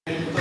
Thank you.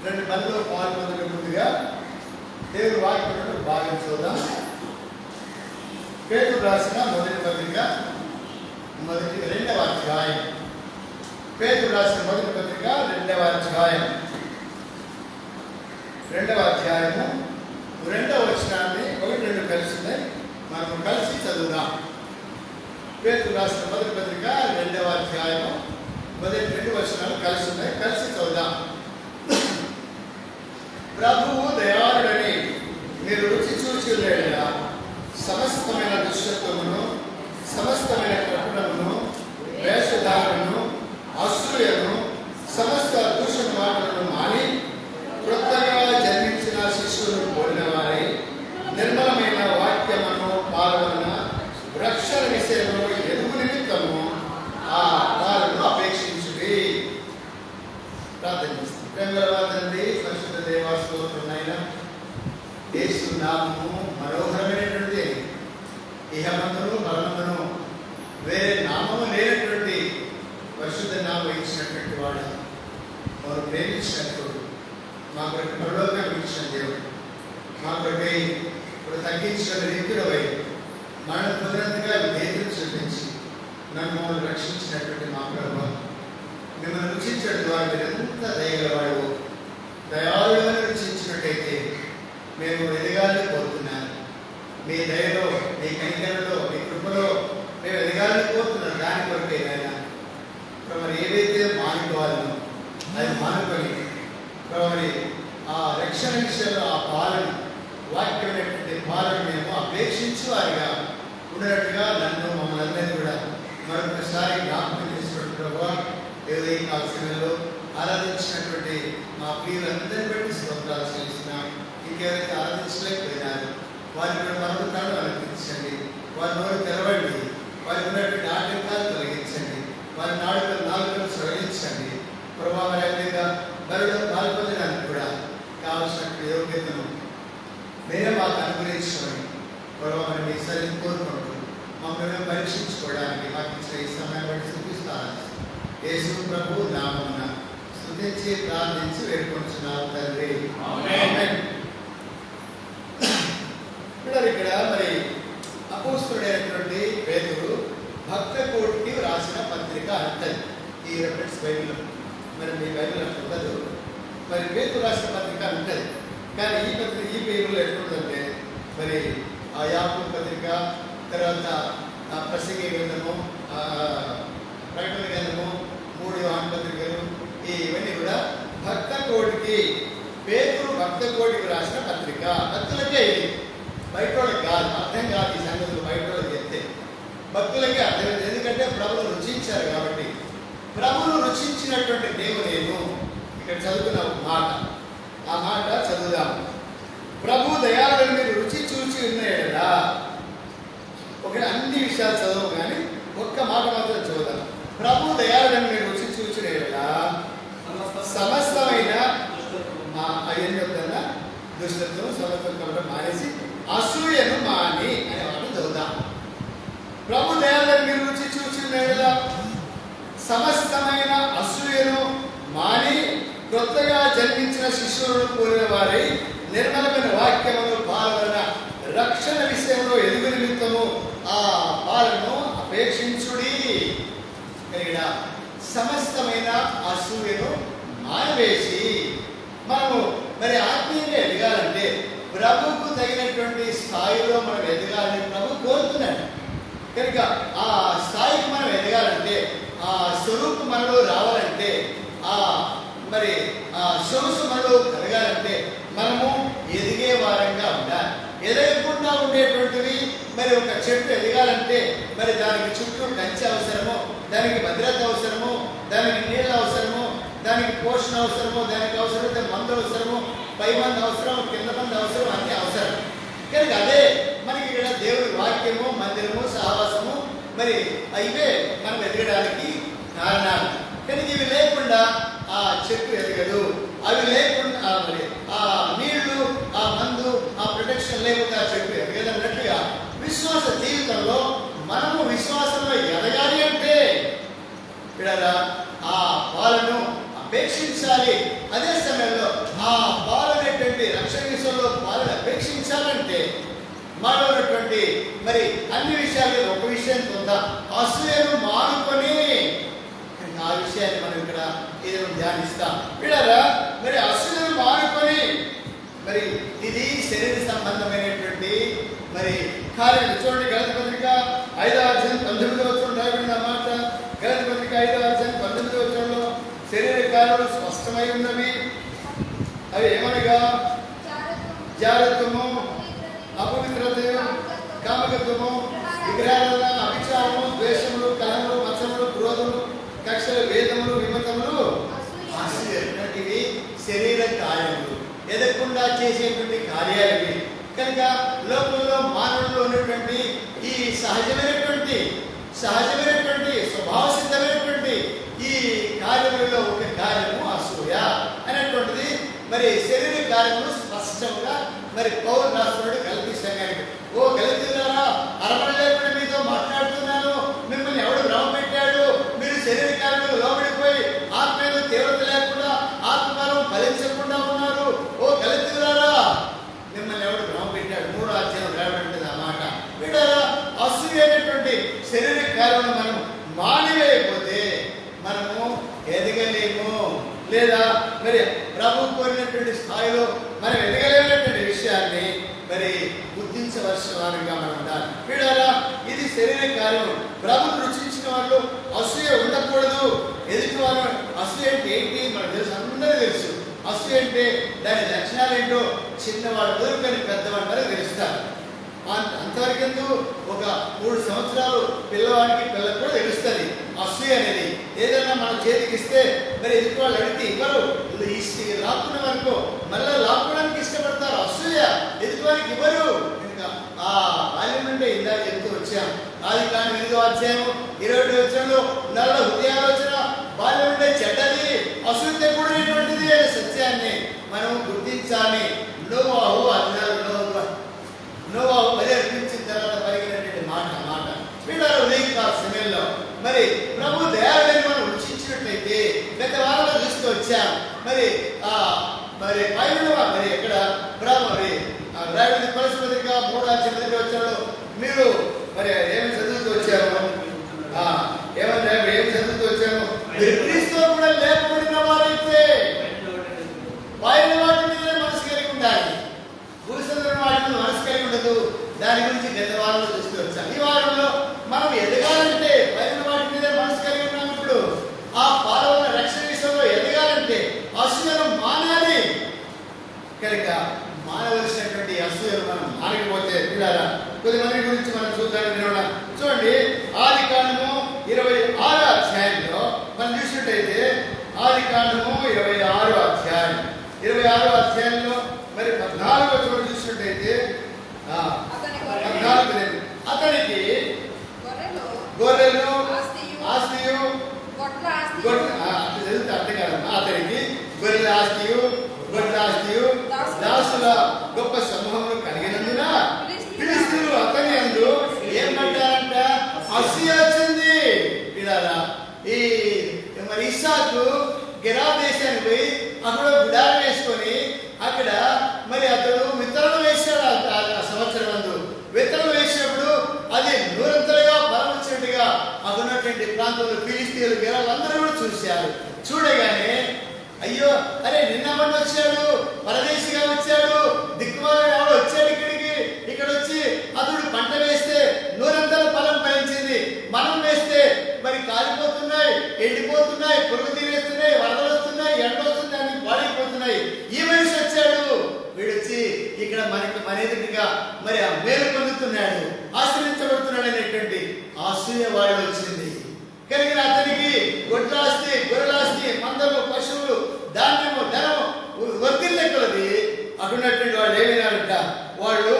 రెండు పనులు పాల్గొనక ముందుగా దేవుని వాక్యములను బాగా చూద్దాం. పేతురు రాసిన మొదటి పత్రిక రెండవ అధ్యాయం. పేతురు రాసిన మొదటి పత్రిక రెండవ అధ్యాయము 2వ వచనాన్ని 1-2 కలిసి ఉన్నాయి. మనం కలిసి చదువుదాం. పేతురు రాసిన మొదటి పత్రిక 2వ అధ్యాయము 1-2 వచనాలు కలిసి ఉన్నాయి. కలిసి చదువుదాం. ప్రభువు దయాళుడని మీరు రుచి చూచి లేడా సమస్తమైన దుష్టత్వమును, సమస్తమైన కపటమును, వేషధారణను, అసూయను, సమస్త దూషణ మాటలను మాని క్రొత్తగా జన్మించిన శిశువును పోలిన వారై నిర్మలమైన వాక్యమును పాల్గొన్న రక్షణ విషయంలో ఎదుగు నిమిత్తము ఆ వారిని అపేక్షించుడి. ప్రార్థన చేస్తాం. తండ్రి, పరిశుద్ధ దేవా, స్తోత్రమైన యేసు నామము మనోహరమైనటువంటి ఇహమందును మరణమును వేరే నామము లేనటువంటి పరిశుద్ధ నామం ఇచ్చినటువంటి వాడు, వారు ప్రేమించినట్టు మా కొరకు పరలోకం ఇచ్చిన దేవుడు, మా కొరకై ఇప్పుడు తగ్గించిన రీతిలోపై మరణ పొందినంతగా విధేయతను చూపించి నన్ను రక్షించినటువంటి మా ప్రభువు, మిమ్మల్ని రుచించడం ద్వారా మీరు ఎంత దయగలవాడు, దయాళులను రుచించినట్టయితే మేము ఎదగాలని కోరుతున్నాను. మీ దయలో, మీ కనికరలో, మీ కృపలో మేము ఎదగాలని కోరుతున్నాను. దాని కొరకే ఆయన మరి ఏవైతే మానుకోవాలనో అది మానుకొని మరి ఆ రక్షణ విషయంలో ఆ పాలన, వాక్యమైనటువంటి పాలన మేము అపేక్షించు వారిగా ఉన్నట్టుగా నన్ను మమ్మల్ని అందరినీ కూడా మరొకసారి జ్ఞాపకం చేసినట్టు ప్రభావ ఏదో ఈ కాలశీలలో ఆరాధించినటువంటి మా ప్రియులందరినీ బట్టి స్తోత్రాలు చెల్లిస్తున్నాం. ఇంకెవరైతే ఆరాధించలేకపోయినారు వారి కూడా మరొకటాలు అనుమతించండి. వారి నోరు తెరవండి. వారికి ఉన్నటువంటి ఆటంకాలు తొలగించండి. వారి నాలుకలు సడలించండి. ప్రభావంగా మరొక పాల్పొందడానికి కూడా కావలసినటువంటి యోగ్యతను మీరే మాకు అనుగ్రహించమని ప్రభావం మీ సరిని కోరుకుంటూ మమ్మల్ని పరీక్షించుకోవడానికి మాకు ఇచ్చిన ఈ సమయం బట్టి చూపిస్తాను. యేసు ప్రభు నామమున స్తుతించి ప్రార్థించి వేడుకొంటున్నాము తండ్రి. ఆమేన్. ఇక్కడ మరి అపోస్తలుడైనటువంటి పేతురు భక్త కోటికి రాసిన పత్రిక అంటది ఈ రెఫరెన్స్ బైబిల్. మరి మీ బైబిల్ అంటే ఉండదు. మరి పేతురు రాసిన పత్రిక అంటది. కానీ ఈ బైబిల్ ఎట్లుంటుందంటే మరి ఆ యాకోబు పత్రిక, తర్వాత ప్రసంగి గ్రంథము, ప్రకటన గ్రంథము, 3 యోహాను పత్రికలు, ఇవన్నీ కూడా భక్త కోటికి, పేతురు భక్త కోటికి రాసిన పత్రిక. భక్తులకే ఇది, బయట వాళ్ళకి కాదు. అర్థం కాదు ఈ సంగతులు బయట వాళ్ళకి చెప్తే, భక్తులకే అర్థమైంది. ఎందుకంటే ప్రభువును రుచించారు కాబట్టి. ప్రభువును రుచించినటువంటి దేవునేను ఇక్కడ చదువుకున్న మాట, ఆ మాట చదువుదాము. ప్రభు దయాళులను మీరు రుచి చూచి ఉన్నాయా. ఒక అన్ని విషయాలు చదవము కానీ ఒక్క మాట మాత్రం చదువుదాం. ప్రభు దయాళులను మీరు రుచి చూచినయా సమస్తమైన అవన్నీ చెప్తున్నా దుష్టత్వం, సమత్వం కాబట్టి మానేసి అసూయను మాని అనే మాట చదువుదాం. ప్రభు దయాళులను మీరు రుచి చూచినయా సమస్తమైన అసూయను మాని క్రొత్తగా జన్మించిన శిశువులను పోలిన వారి నిర్మలమైన వాక్యమును పాలన రక్షణ విషయంలో ఎదుగు నిమిత్తము ఆ పాలను అపేక్షించుడి. ఇక్కడ సమస్తమైన అసూయను మానవేసి మనము మరి ఆత్మీయంగా ఎదగాలంటే ప్రభువుకు తగినటువంటి స్థాయిలో మనం ఎదగాలని ప్రభు కోరుతున్నాడు. కనుక ఆ స్థాయికి మనం ఎదగాలంటే, ఆ స్వరూపు మనలో రావాలంటే, ఆ మరి ఆ సొగసు మనలో కలగాలంటే మనము ఎదిగే వారంగా ఉండాలి. ఎదగకుండా ఉండేటువంటివి మరి ఒక చెట్టు ఎదగాలంటే మరి దానికి చుట్టూ కంచె అవసరము, దానికి భద్రత అవసరము, దానికి నీళ్ళ అవసరము, దానికి పోషణ అవసరము, దానికి అవసరమైతే మందు అవసరము, పై మంది అవసరం, కింద మంది అవసరం, అన్నీ అవసరం. కనుక అదే మనకి ఇక్కడ దేవుడి వాక్యము, మందిరము, సహవాసము మరి ఇవే మనం ఎదగడానికి కారణాలు. కనుక ఇవి లేకుండా ఆ చెట్టు ఎదగదు. అవి లేకుండా మరి ఆ నీళ్లు, ఆ మందు, ఆ ప్రొటెక్షన్ లేకుండా ఆ చెట్టు ఎదగదన్నట్టుగా విశ్వాస జీవితంలో మనము విశ్వాసంలో ఎదగాలి అంటే ఇక్కడ ఆ పాలను అపేక్షించాలి. అదే సమయంలో ఆ పాలనేటువంటి రక్షణ విషయంలో పాలన అపేక్షించాలంటే మనలో ఉన్నటువంటి మరి అన్ని విషయాలు ఒక విషయం పొందాం, అసూయను మానుకొని. ఆ విషయాన్ని మనం ఇక్కడ ఏదో ధ్యానిస్తాం. వీళ్ళరా మరి అసూయను మానుకొని, మరి ఇది శరీర సంబంధమైనటువంటి మరి కార్యాలు. చూడండి గలతీ పత్రిక 5వ అధ్యాయం 19వ వచనం రాయబడిన మాట. గలతీ పత్రిక 5వ అధ్యాయం 19వ వచనంలో శరీర కార్యాలు స్పష్టమై ఉన్నవి. అవి ఏమనగా జారత్వము, అపవిత్రత, కామకత్వము, విగ్రహారాధన, అభిచారము, ద్వేషములు, కలహములు, మత్సరములు, క్రోధములు, కక్షలు, వేదములు, విమతములు, అసూయటువంటివి శరీర కార్యములు, ఎదగకుండా చేసేటువంటి కార్యాలు. కనుక లోకంలో మానవుల్లో ఉన్నటువంటి ఈ సహజమైనటువంటి స్వభావ సిద్ధమైనటువంటి ఈ కార్యములలో ఒక కార్యము అసూయ అనేటువంటిది. మరి శరీర కార్యములు స్పష్టంగా మరి పౌలు రాస్తున్నాడు గలతీ సంఘానికి. ఓ గలతీయులారా, అరవలేకుండా మీతో మాట్లాడుతున్నాను, మిమ్మల్ని ఎవడు భ్రమ పెట్టాడు? మీరు శరీర కార్యములు లోబడిపోయి ఆత్మీయ తీవ్రత లేకుండా ఆత్మకాలం ఫలించకుండా ఉన్నారు. ఓ గలతీయులారా, మిమ్మల్ని ఎవడు భ్రమ పెట్టాడు? 3వ అధ్యాయం రాయబడింది ఆ మాట. వీడారా అసూయ అనేటువంటి శరీర కార్యములు మనం మానివేయకపోతే మనము ఎదగలేము, లేదా మరి ప్రభు కోరినటువంటి స్థాయిలో మనం ఎదగలేనటువంటి విషయాన్ని మరి గుర్తించవలసిన వారంగా మనం ఉండాలి. వీడారా ఇది శరీర కార్యం. ప్రభుత్వం రుచించిన వాళ్ళు అసూయ ఉండకూడదు. ఎదుటి వాళ్ళు అసూయ అంటే ఏంటి మనకు తెలుసు, అందరూ తెలుసు. అసూయ అంటే దాని లక్షణాలు ఏంటో చిన్నవాడు దొరుకుని పెద్దవాడి వరకు తెలుస్తారు. అంతవరకు ఒక 3 సంవత్సరాలు పిల్లవాడికి పిల్లలకు కూడా తెలుస్తుంది అసూయ అనేది. ఏదైనా మన చేతికి ఇస్తే మరి ఎదుటి వాళ్ళు అడిగితే ఇవ్వరు, లాక్కున్న వరకు మళ్ళీ లాక్కోవడానికి ఇష్టపడతారు. అసూయ ఎదుటి వారికి ఇవ్వరు. ఇంకా ఆ బాల్యం నుండి ఇందాక చెప్తూ వచ్చాం. ఆదికాండం 8వ అధ్యాయం 21వ వచనంలో నల్ల హృదయాలోచన బాల్యం నుండే చెడ్డది, అసూయతో కూడినటువంటిది అనే సత్యాన్ని మనం గుర్తించాలి. నోవాహు పరిహరించిన తర్వాత పరిగినటువంటి మాట వీళ్ళ ఉదయకాల సమయంలో మరి ప్రభు దయాలని మనం రుచించినట్లయితే గత వారంలో చూస్తూ వచ్చాం. మరి మరి పైన మరి ఎక్కడ మరి రాయబడిన పరిస్థితిక 3వ అధ్యాయం వచ్చాడు. మీరు మరి ఏమి చదువుతూ వచ్చాము, ఏం చదువుతూ వచ్చాము? మీరు క్రీస్తుతో కూడా లేకపోయిన వారైతే పైన వాటి మీద మనసు కలిగి ఉండాలి, భూసంద్రం వాటి మీద మనసు కలిగి ఉండదు. దాని గురించి గత వారంలో చూస్తూ వచ్చాం. ఈ వారంలో మనం ఎదగాలంటే పైన వాటి మీద మనసు కలిగి ఉన్నప్పుడు ఆ పాలన రక్షణ విషయంలో ఎదగాలంటే అసూయను మానాలి. కనుక మానవలసినటువంటి అసూయను మనం మానకపోతే పిల్లరా కొద్దిమంది గురించి మనం చూద్దాం. చూడండి ఆదికాండము 26వ అధ్యాయంలో మనం చూసినట్టయితే ఆదికాండము 26వ అధ్యాయంలో మరి 14వ వచనం చూసినట్టయితే 14 అతనికి గొర్రెలు ఆస్తియు అతనికి గొర్రెల ఆస్తియు దాసుల గొప్ప సమూహం కలిగినందున ఫిలిష్తీయులు అతని యందు ఏమంటారంట? అసూయ వచ్చింది. పిల్లరా ఈ మరి ఇస్సాకు గెరార్ దేశానికి పోయి అక్కడ గుడారం వేసుకొని అక్కడ మరి అతడు విత్తనం వేశాడు. ఆ సంవత్సరం నందు విత్తనం వేసినప్పుడు అది నూరంతలుగా బలం వచ్చినట్టుగా అక్కడున్నటువంటి ప్రాంతంలో ఫిలిష్తీయులు గెరాలందరూ కూడా చూశారు. చూడగానే అయ్యో అరే నిన్న మంది వచ్చాడు, పరదేశిగా వచ్చాడు, దిక్కుమాల ఎవడో వచ్చాడు ఇక్కడ వచ్చి అతడు పంట వేస్తే నూరంతల ఫలం ఫలించింది, మనం వేస్తే మరి కాలిపోతున్నాయి, ఎండిపోతున్నాయి, పురుగు తినేస్తున్నాయి, వరదలు వస్తున్నాయి, ఎండ వస్తుంది, అన్ని పాడైపోతున్నాయి. ఈ మనిషి వచ్చాడు, వీడొచ్చి ఇక్కడ మన ఎదుటిగా మరి ఆ మేలు పొందుతున్నాడు, ఆశ్రయించబడుతున్నాడు అనేటువంటి అసూయ వాడు వచ్చింది. కలిగిన అతనికి గొడ్లాస్తి, గొర్రెలాస్తి, మందలు, పశువులు, ధాన్యము, ధనము వర్తిల్లే కొలది. అక్కడున్నటువంటి వాళ్ళు ఏమైనారంట? వాళ్ళు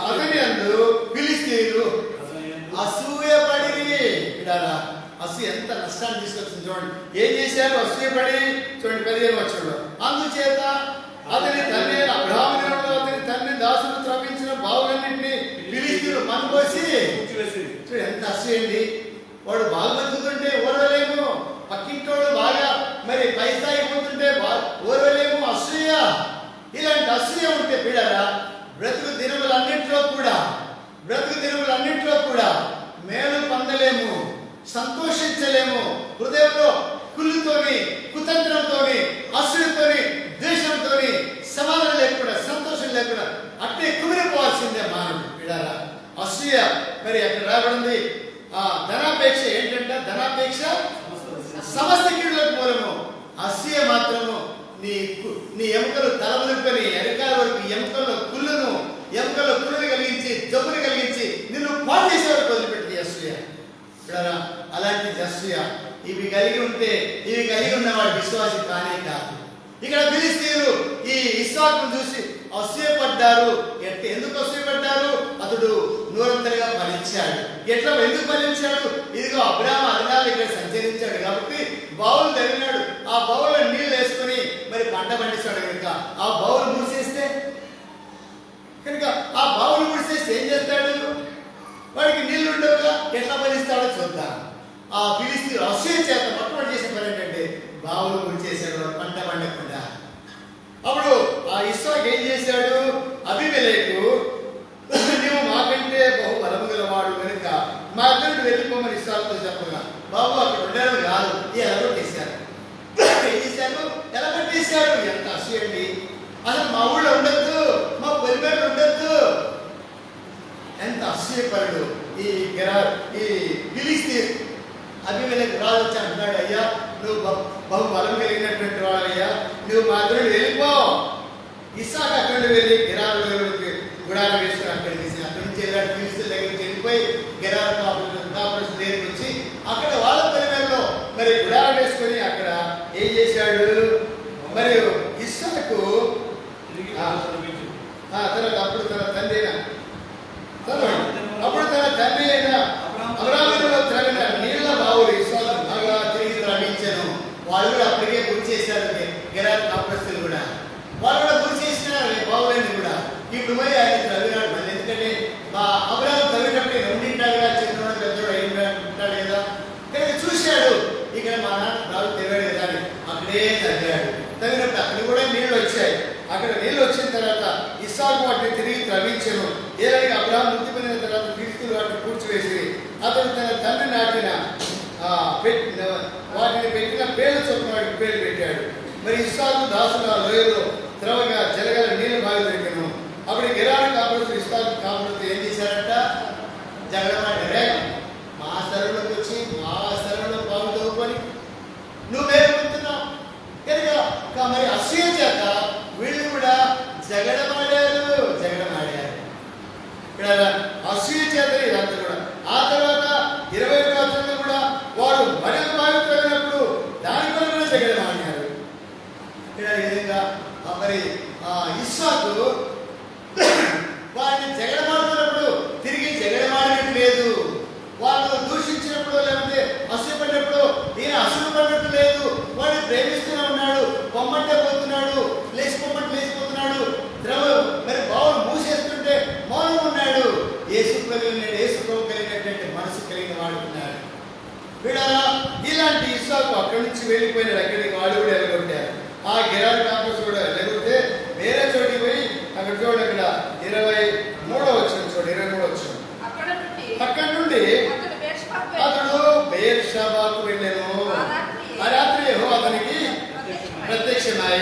అతని అందు ఫిలిష్తీయులు అసూయపడి. అసూయ ఎంత నష్టాన్ని తీసుకొచ్చింది చూడండి. ఏం చేశారు? అసూయపడి. చూడండి 15వ వచనంలో అందుచేత అతని తండ్రి అబ్రహాము అతని తండ్రి దాసులు త్రవ్వించిన బావులన్నింటినీ ఫిలిష్తీయులు మనకోసి. చూడు ఎంత అసూయండి. వాడు బాగా బతుకుతుంటే ఓడలేము, పక్కింటోడు రాబడింది. ధనాపేక్ష ఏంటంటే ధనాపేక్ష సమస్త కీడులకు మూలము. అసూయ మాత్రము నీ ఎముకలు తలములుకొని అరికాల వరకు ఎముకల్లో కుళ్ళును కలిగించి జబ్బులు కలిగించి నిన్ను పాడు చేసే వరకు వదిలిపెట్టి అసూయ. అలాంటి అసూయ ఇవి కలిగి ఉన్నవాడు విశ్వాసి కానే కాదు. ఇక్కడ ఫిలిష్తీయులు ఈ ఇస్సాకును చూసి అసూయపడ్డారు. ఎందుకు అసూయపడ్డారు? అతడు నూరంతరగా ఫలించాడు. ఎందుకు ఫలించాడు? ఇదిగో అబ్రాహాము అరణ్యాలు ఇక్కడ సంచరించాడు కాబట్టి బావులు తవ్వినాడు. ఆ బావులో నీళ్లు వేసుకుని మరి పంట పండిస్తాడు. ఆ బావులు మూసేస్తే ఆ బావులు మూసేస్తే ఏం చేస్తాడు? వాడికి నీళ్లు ఉండవుగా, ఎట్లా ఫలిస్తాడో చూద్దాం. ఆ ఫిలిష్తీయులు అసూయ చేత మొట్టమొదటి చేసిన పని ఏంటంటే బావులు మూసేసాడు, పంట పండకుండా. అప్పుడు ఆ ఇస్సాకు ఏం చేశాడు? అబీమెలెకు నువ్వు మాకంటే బహు బలము గలవాడు కనుక మా ఇద్దరికి వెళ్ళిపోమని ఇస్సాకుతో చెప్పగా, బాబు అక్కడ ఉండడం కాదు, ఎలగొట్టేశారు. ఏం చేశారు? ఎలగొట్టేశారు. ఎంత అసూయ అండి! అసలు మా ఊళ్ళో ఉండొద్దు, మా పొలిమేరలో ఉండొద్దు. ఎంత అసూయపరుడు ఈ ఫిలిష్తీయుడు. అబీమెలెకు రాజు వచ్చి అంటున్నాడు, అయ్యా నువ్వు బహు బలం కలిగినటువంటి వాడయ్యా, నువ్వు మా అద్దరు వెళ్ళిపో. ఇస్సాకు అక్కడి వెళ్ళి గెరారు గుడారం వేసుకుని అక్కడి నుంచి వెళ్ళాడు. ఫిలిష్తీయుల దగ్గరికి వెళ్ళిపోయి గెరారు కాపురస్ దగ్గరికి వచ్చి అక్కడ వాళ్ళ పరిమాణంలో మరి గుడారం వేసుకొని అక్కడ ఏం చేశాడు? మరి ఇస్సాకు తర్వాత అప్పుడు తన తండ్రి అయిన అబ్రాహాములో త్రవ్విన నీళ్ల బావులు ఇస్సాకు బాగా తిరిగి త్రవ్వించాను. వాళ్ళు కూడా అప్పటికే గురి చేశారు. గెరారు కాపురస్తులు కూడా వాళ్ళు కూడా గురి చేసినారు బావులన్నీ కూడా. ఇప్పుడు పోయి ఆయన త్రవ్వినాడు. మళ్ళీ ఎందుకంటే మా అబ్రాహాము త్రవ్వినప్పుడు రెండింటాడుగా చిన్నవాడు పెద్దవాడు అయి ఉంటాడు కదా. కానీ చూశాడు ఇక్కడ మా నాన్న రాజు తెరవాడు కదా అని అక్కడే తవ్వినప్పుడు అక్కడ కూడా నీళ్లు వచ్చాయి. అక్కడ నీళ్ళు వచ్చిన తర్వాత ఇస్సాకు వాటిని తిరిగి త్రవ్వించను. ఏదైనా అబ్రాహాము మృతి పొందిన తర్వాత ఫిలిష్తీయులు వాటిని కూర్చివేసి అతను తన తండ్రి నాటిన వాటిని పెట్టిన పేర్లు చొప్పున వాటికి పేరు పెట్టాడు. మరి ఇస్సాకు దాసుల లోయలో త్రవగా జలగల నీళ్ళు బావి దొరికాను. అప్పుడు గెరారు కాపురస్తులు ఇస్సాకు కాపురస్తులు ఏం చేశారంట? జగడమాడారే. మా స్థలంలోకి వచ్చి మా స్థలంలో బావి తవ్వుకొని నువ్వు వేరుకుంటున్నావు కనుక మరి అసూయ చేత వీళ్ళు కూడా జగడమాడారు. ఇక్కడ అసూయ చేత ఇదంతా కూడా. ఆ తర్వాత 21వ వచనంలో కూడా వాడు మరొక బావి తవ్వినప్పుడు దాని కొరకు జగడమాడారు. ఇక్కడ ఈ విధంగా మరి ఇస్సాకు వాడిని జగడమాడుతున్నప్పుడు తిరిగి జగడమాడినట్టు లేదు. వాళ్ళు దూషించినప్పుడు లేకపోతే అసూయపడినప్పుడు ఈయన అసూయపడినట్టు లేదు. వాడిని ప్రేమిస్తూనే ఉన్నాడు. పొమ్మంటే పోతున్నాడు, లేచిపోతున్నాడు. మరి బావులు మూసేస్తుంటే మౌనం ఉన్నాడు. యేసు ప్రభు కలిగినటువంటి మనసు కలిగిన వాడు ఉన్నాడు. వీడారా ఇలాంటి ఇస్సాకు అక్కడి నుంచి వెళ్ళిపోయినాడు. అక్కడికి వాళ్ళు కూడా ఎలగొట్టారు. ఆ గెరారు కాంపస్ కూడా ఎలగొడితే వేరే చోటికి పోయి అక్కడ చూడండి, అక్కడ 23వ వచనం చూడండి. 23వ వచనం. అక్కడి నుండి అతడు బెయేర్షెబాకు వెళ్ళాను. ఆ రాత్రి యెహోవా అతనికి ప్రత్యక్షమై,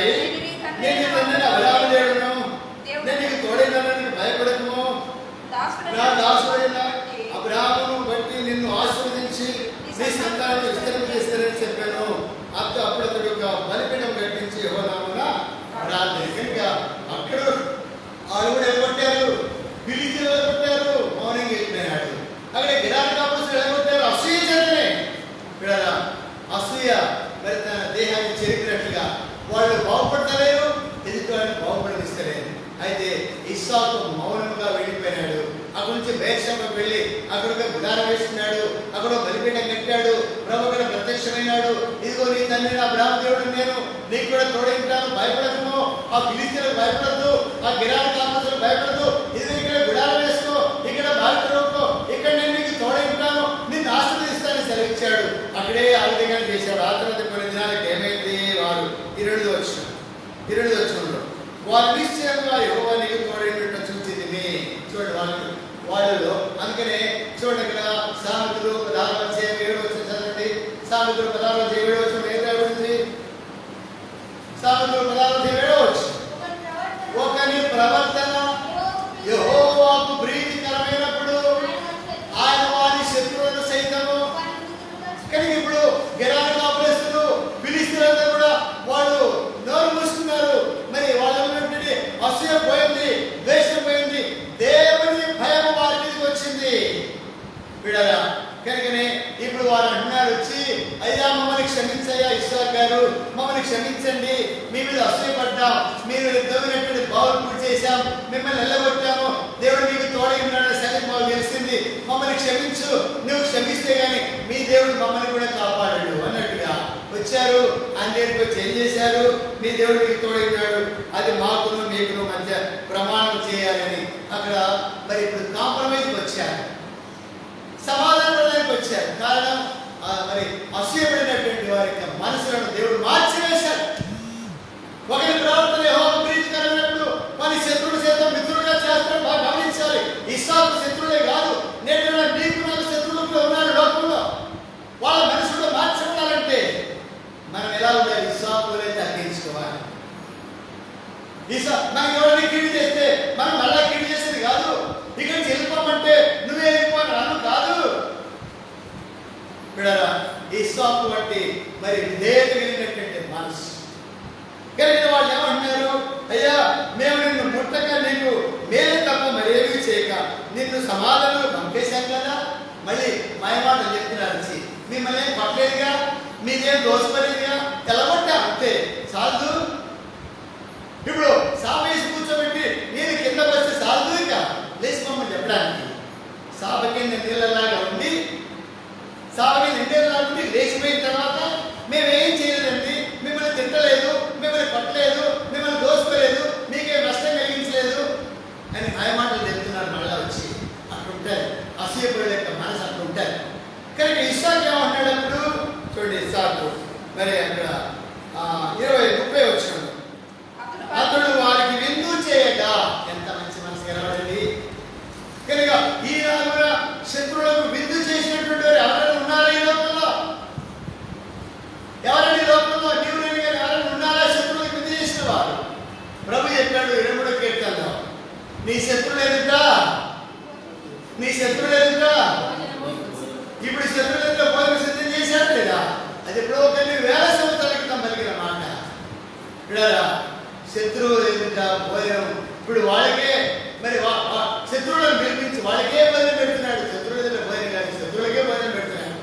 నేను తండ్రిని అబ్రాహాము దేవుడును, నేను నీకు తోడైనానని భయపడకుము. నా దాసుడైన అబ్రాహామును బట్టి నిన్ను ఆశీర్వదించి నీ సంతానాన్ని విస్తరింపజేస్తానని చెప్పాను. అప్పుడు అతడు ఒక బలిపీఠం కట్టించి యెహోవా నామమున ప్రార్థన. కనుక అక్కడ వాళ్ళు కూడా ఎలగొట్టారు, ఫిలిష్తీయులు ఎలగొట్టారు, మౌనంగా వెళ్ళిపోయినాడు. అక్కడ గెరారు కాపురస్తులు ఎలగొట్టారు అసూయ చేతనే. ఇక్కడ అసూయ మరి తన దేహాన్ని చెరిపినట్లుగా వాళ్ళు బాగుపడతలేరు, ఎదుటివాడిని బాగుపడనిస్తలేరు. అయితే ఇస్సాకు మౌనంగా వెళ్ళిపోయినాడు. అక్కడి నుంచి బెయేర్షెబాకు వెళ్ళి అక్కడ ఒక గుడారం వేసుకున్నాడు. అక్కడ బలిపీఠం కట్టాడు. ప్రభు అక్కడ ప్రత్యక్షమైనాడు. ఇదిగో నీ తండ్రి అబ్రాహాము దేవుడు నేను, నీకు కూడా తోడైంటాను, భయపడకు. ఆ ఫిలిష్తీయులకు భయపడద్దు, ఆ గెరారు కాపురస్తులకు భయపడద్దు. ఇది ఇక్కడ గుడారం వేసుకో, ఇక్కడ బావి తవ్వుకో, ఇక్కడ నేను నీకు తోడైంటాను, నిన్ను ఆశీర్వదిస్తానని సెలవిచ్చాడు. అక్కడే ఆ విధంగా చేశాడు. ఆ తర్వాత కొన్ని దినాలకు ఏమైంది? వారు 22వ వచనంలో వారు నిశ్చయంగా యెహోవా నీకు తోడైనట్టు చూచితిని. చూడండి వాళ్ళలో అందుకనే చూడండి ఇక్కడ సామెతలు 16:7 చదవండి. సామెతలు 16:7 ఏం రాబడింది? సామెతలు 16:7 ఒకని ప్రవర్తన యెహోవాకు ప్రీతికరమైనప్పుడు ఆయన అయ్యా మమ్మల్ని క్షమించయ్యా ఇస్సాకు గారు, మమ్మల్ని క్షమించండి, మీ మీద అసూయపడ్డాం, మీరు దొంగనటువంటి బావులు పూర్తి చేశాం, మిమ్మల్ని వెళ్ళగొట్టాము, దేవుడు మీకు తోడై ఉన్నాడని సంగతి మాకు తెలిసింది, మమ్మల్ని క్షమించు, నువ్వు క్షమిస్తే గానీ మీ దేవుడు మమ్మల్ని కూడా కాపాడాడు అన్నట్టుగా వచ్చారు. ఆయన దగ్గరికి వచ్చి ఏం చేశారు? మీ దేవుడు మీకు తోడై ఉన్నాడు, అది మాకును మీకును మధ్య ప్రమాణం చేయాలని అక్కడ మరి ఇప్పుడు కాంప్రమైజ్కి వచ్చారు, సమాధానానికి వచ్చారు. కారణం మరి అసూయపడినటువంటి వారి యొక్క మనసులను దేవుడు మార్చివేశాడు. ఒకరి ప్రవర్తన యెహోవాకు ప్రీతికరమైనప్పుడు మన శత్రువులు సైతం మిత్రులుగా చేస్తాడు. బాగా గమనించాలి. ఇస్సాకు శత్రువులే కాదు, నేడు నీకు నాకు శత్రువులు కూడా ఉన్నారు లోకంలో. వాళ్ళ మనసులో మార్చబడాలంటే మనం ఎలా ఉండాలి? ఇస్సాకులైతే అందించుకోవాలి. మనకి ఎవరైనా కీడు చేస్తే మనం మళ్ళా కీడు చేసేది కాదు. ఇక్కడ వెళ్ళిపోమంటే నువ్వే వెళ్ళిపోను అను కాదు. బిడ్డలారా, ఇస్సాకు వంటి మరి విధేయత కలిగినటువంటి మనసు కలిగిన వాళ్ళు ఏమంటున్నారు? అయ్యా మేము నిన్ను ముట్టక నీకు మేలు తప్ప మరేమీ చేయక నిన్ను సమాధానంలో పంపేశాం కదా. మళ్ళీ మాయమాటలు చెప్తున్నారు, మిమ్మల్ని ఏం పట్టలేదుగా, మీదేం దోషపడేదిగా, తెలబట్టా అంతే చాలు. ఇప్పుడు సాపేసి కూర్చోబెట్టి నేను కింద వస్తే చాలు, ఇక లేచిపోమని చెప్పడానికి. సాప కింద నీళ్ళలాగా ఉండి లేచిపోయిన తర్వాత మేమేం చేయలేదండి, మిమ్మల్ని తిట్టలేదు, మిమ్మల్ని పట్టలేదు, మిమ్మల్ని దోసుకోలేదు, మీకేం నష్టం కలిగించలేదు అని మాయమాటలు చెప్తున్నారు. మళ్ళా వచ్చి అట్లుంటారు, అసూయపడే యొక్క మనసు అట్లుంటారు. కనుక ఇస్సాకు ఏమంటాడు అప్పుడు? చూడండి, ఇస్సాకు మరి అక్కడ 20-30 వచ్చాడు. అతడు వారికి విందు చేయగా, ఎంత మంచి మనసు కలవాడండి. కనుక ఈనాడు శత్రువులకు విందు చేసినటువంటి వారు ఎవరైనా ఉన్నారా ఈ లోకంలో? ఎవరైనా ఈ లోకంలో నీవు నేను కానీ ఎవరైనా ఉన్నారా శత్రువులకు విందు చేసిన వారు? ప్రభు చెప్పాడు 23వ కీర్తనలో, నీ శత్రువులు ఎదుట ఇప్పుడు శత్రువుల ఎదుట భోజనం సిద్ధం చేశాడు లేదా? అది ఎప్పుడో కొన్ని వేల సంవత్సరాల క్రితం పలికిన మాట. బిడ్డలారా, శత్రువుల ఎదుట భోజనం ఇప్పుడు వాళ్ళకే మరి శత్రువులను పిలిపించి వాళ్ళకే భోజనం పెడుతున్నాడు. శత్రువుల ఎదుట భోజనం కాదు, శత్రువులకే భోజనం పెడుతున్నాడు.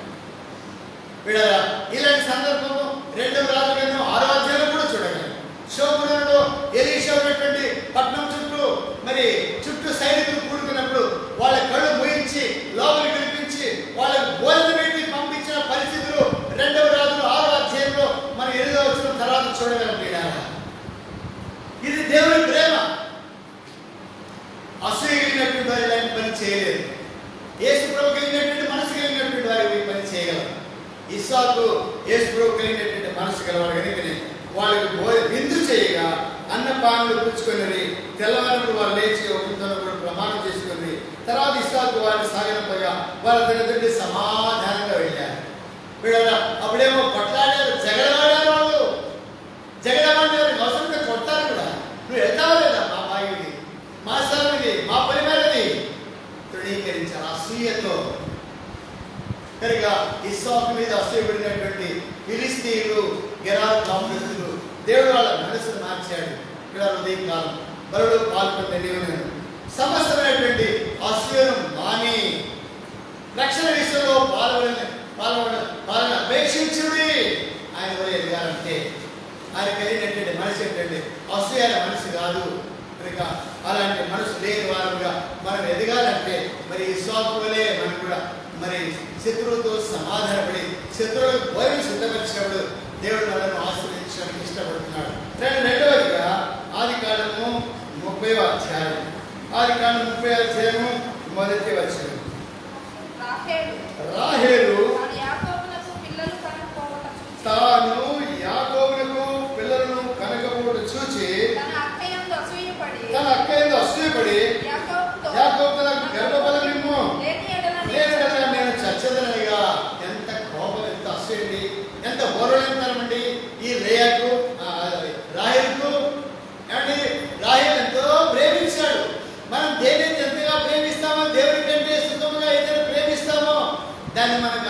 బిడ్డలారా, ఇలాంటి సందర్భంలో 2వ రాజులను 6వ అధ్యాయంలో కూడా చూడగలం. షోపురంలో ఎలీషా ఉన్నటువంటి పట్టణం చుట్టూ సైనికులు కూడుకున్నప్పుడు వాళ్ళ కళ్ళు మూయించి లోపలికి పిలిపించి వాళ్ళకు భోజనం పెట్టి పంపించిన పరిస్థితులు 2వ రాజులు 6వ అధ్యాయంలో మనం 8వ వచనం తర్వాత చూడగలం. బిడ్డలారా, ఇది దేవుని ప్రేమ. అసూయ కలిగినటువంటి వారు ఇలాంటి పని చేయలేదు. యేసు ప్రభు కలిగినటువంటి మనసు కలిగినటువంటి వారు ఈ పని చేయగలరు. ఇస్సాకు యేసు ప్రభు కలిగినటువంటి మనసు గలవాడు కనుకనే వాళ్ళకి విందు చేయగా అన్నపానులు పుచ్చుకొని తెల్లవారినప్పుడు వారు లేచి ఒకరితో కూడా ప్రమాణం చేసుకుని తర్వాత ఇస్సాకు వారిని సాగినప్పగా వాళ్ళ దగ్గర సమాధానంగా వెళ్ళారు. వీళ్ళ అప్పుడేమో కొట్లాడారు, జగడమాడారు. వాళ్ళు జగడమాడారు, అవసరంగా కొట్టారు కూడా. నువ్వు వెళ్తావా లేదా? మా బాగిది, మా స్థలమిది, మా పరిమాణది తృణీకరించారు అసూయతో. కనుక ఇస్సాకు మీద అసూయపడినటువంటి ఫిలిస్తీయులు, గెరారు కాంగ్రెస్లు దేవుడు వాళ్ళ మనసును మార్చాడు. ఇక్కడ ఉదయకాలం బలుడు పాల్గొన్న సమస్తమైనటువంటి అసూయను మాని రక్షణ విషయంలో పాలన అపేక్షించుడి. ఆయన వల్ల ఎదగాలంటే ఆయన కలిగినటువంటి మనసు ఏంటంటే అసూయ మనసు కాదు. కనుక అలాంటి మనసు లేని వారుగా మనం ఎదగాలంటే మరి ఇస్సాకు వలె మనం కూడా మరి శత్రువుతో సమాధానపడి శత్రువులకు భోజనం సిద్ధపరిచినప్పుడు దేవుడు మనల్ని ఆశీర్వదించడానికి ఇష్టపడుతున్నాడు. రెండవదిగా ఆదికాండము 30వ అధ్యాయం, ఆదికాండం 30వ అధ్యాయము 1వ వచనం. రాహేలు తాను యాకోబునకు పిల్లలను కనకపోవడం చూచి తన అక్క యందు అసూయపడి యాకోబుతో నాకు గర్భఫలం ఇమ్ము, నేను చచ్చదనగా. ఎంత కోపం, ఎంత అసూయండి, ఎంత ఓర్వలేనితనమండి ఈ లేయాకు రాహేలుకు. అండి, రాహేలు ఎంతో ప్రేమించాడు. మనం దేనిని ఎంతగా ప్రేమిస్తామో, దేవుడి కంటే సుఖముగా ఏదైనా ప్రేమిస్తామో దాన్ని మనకు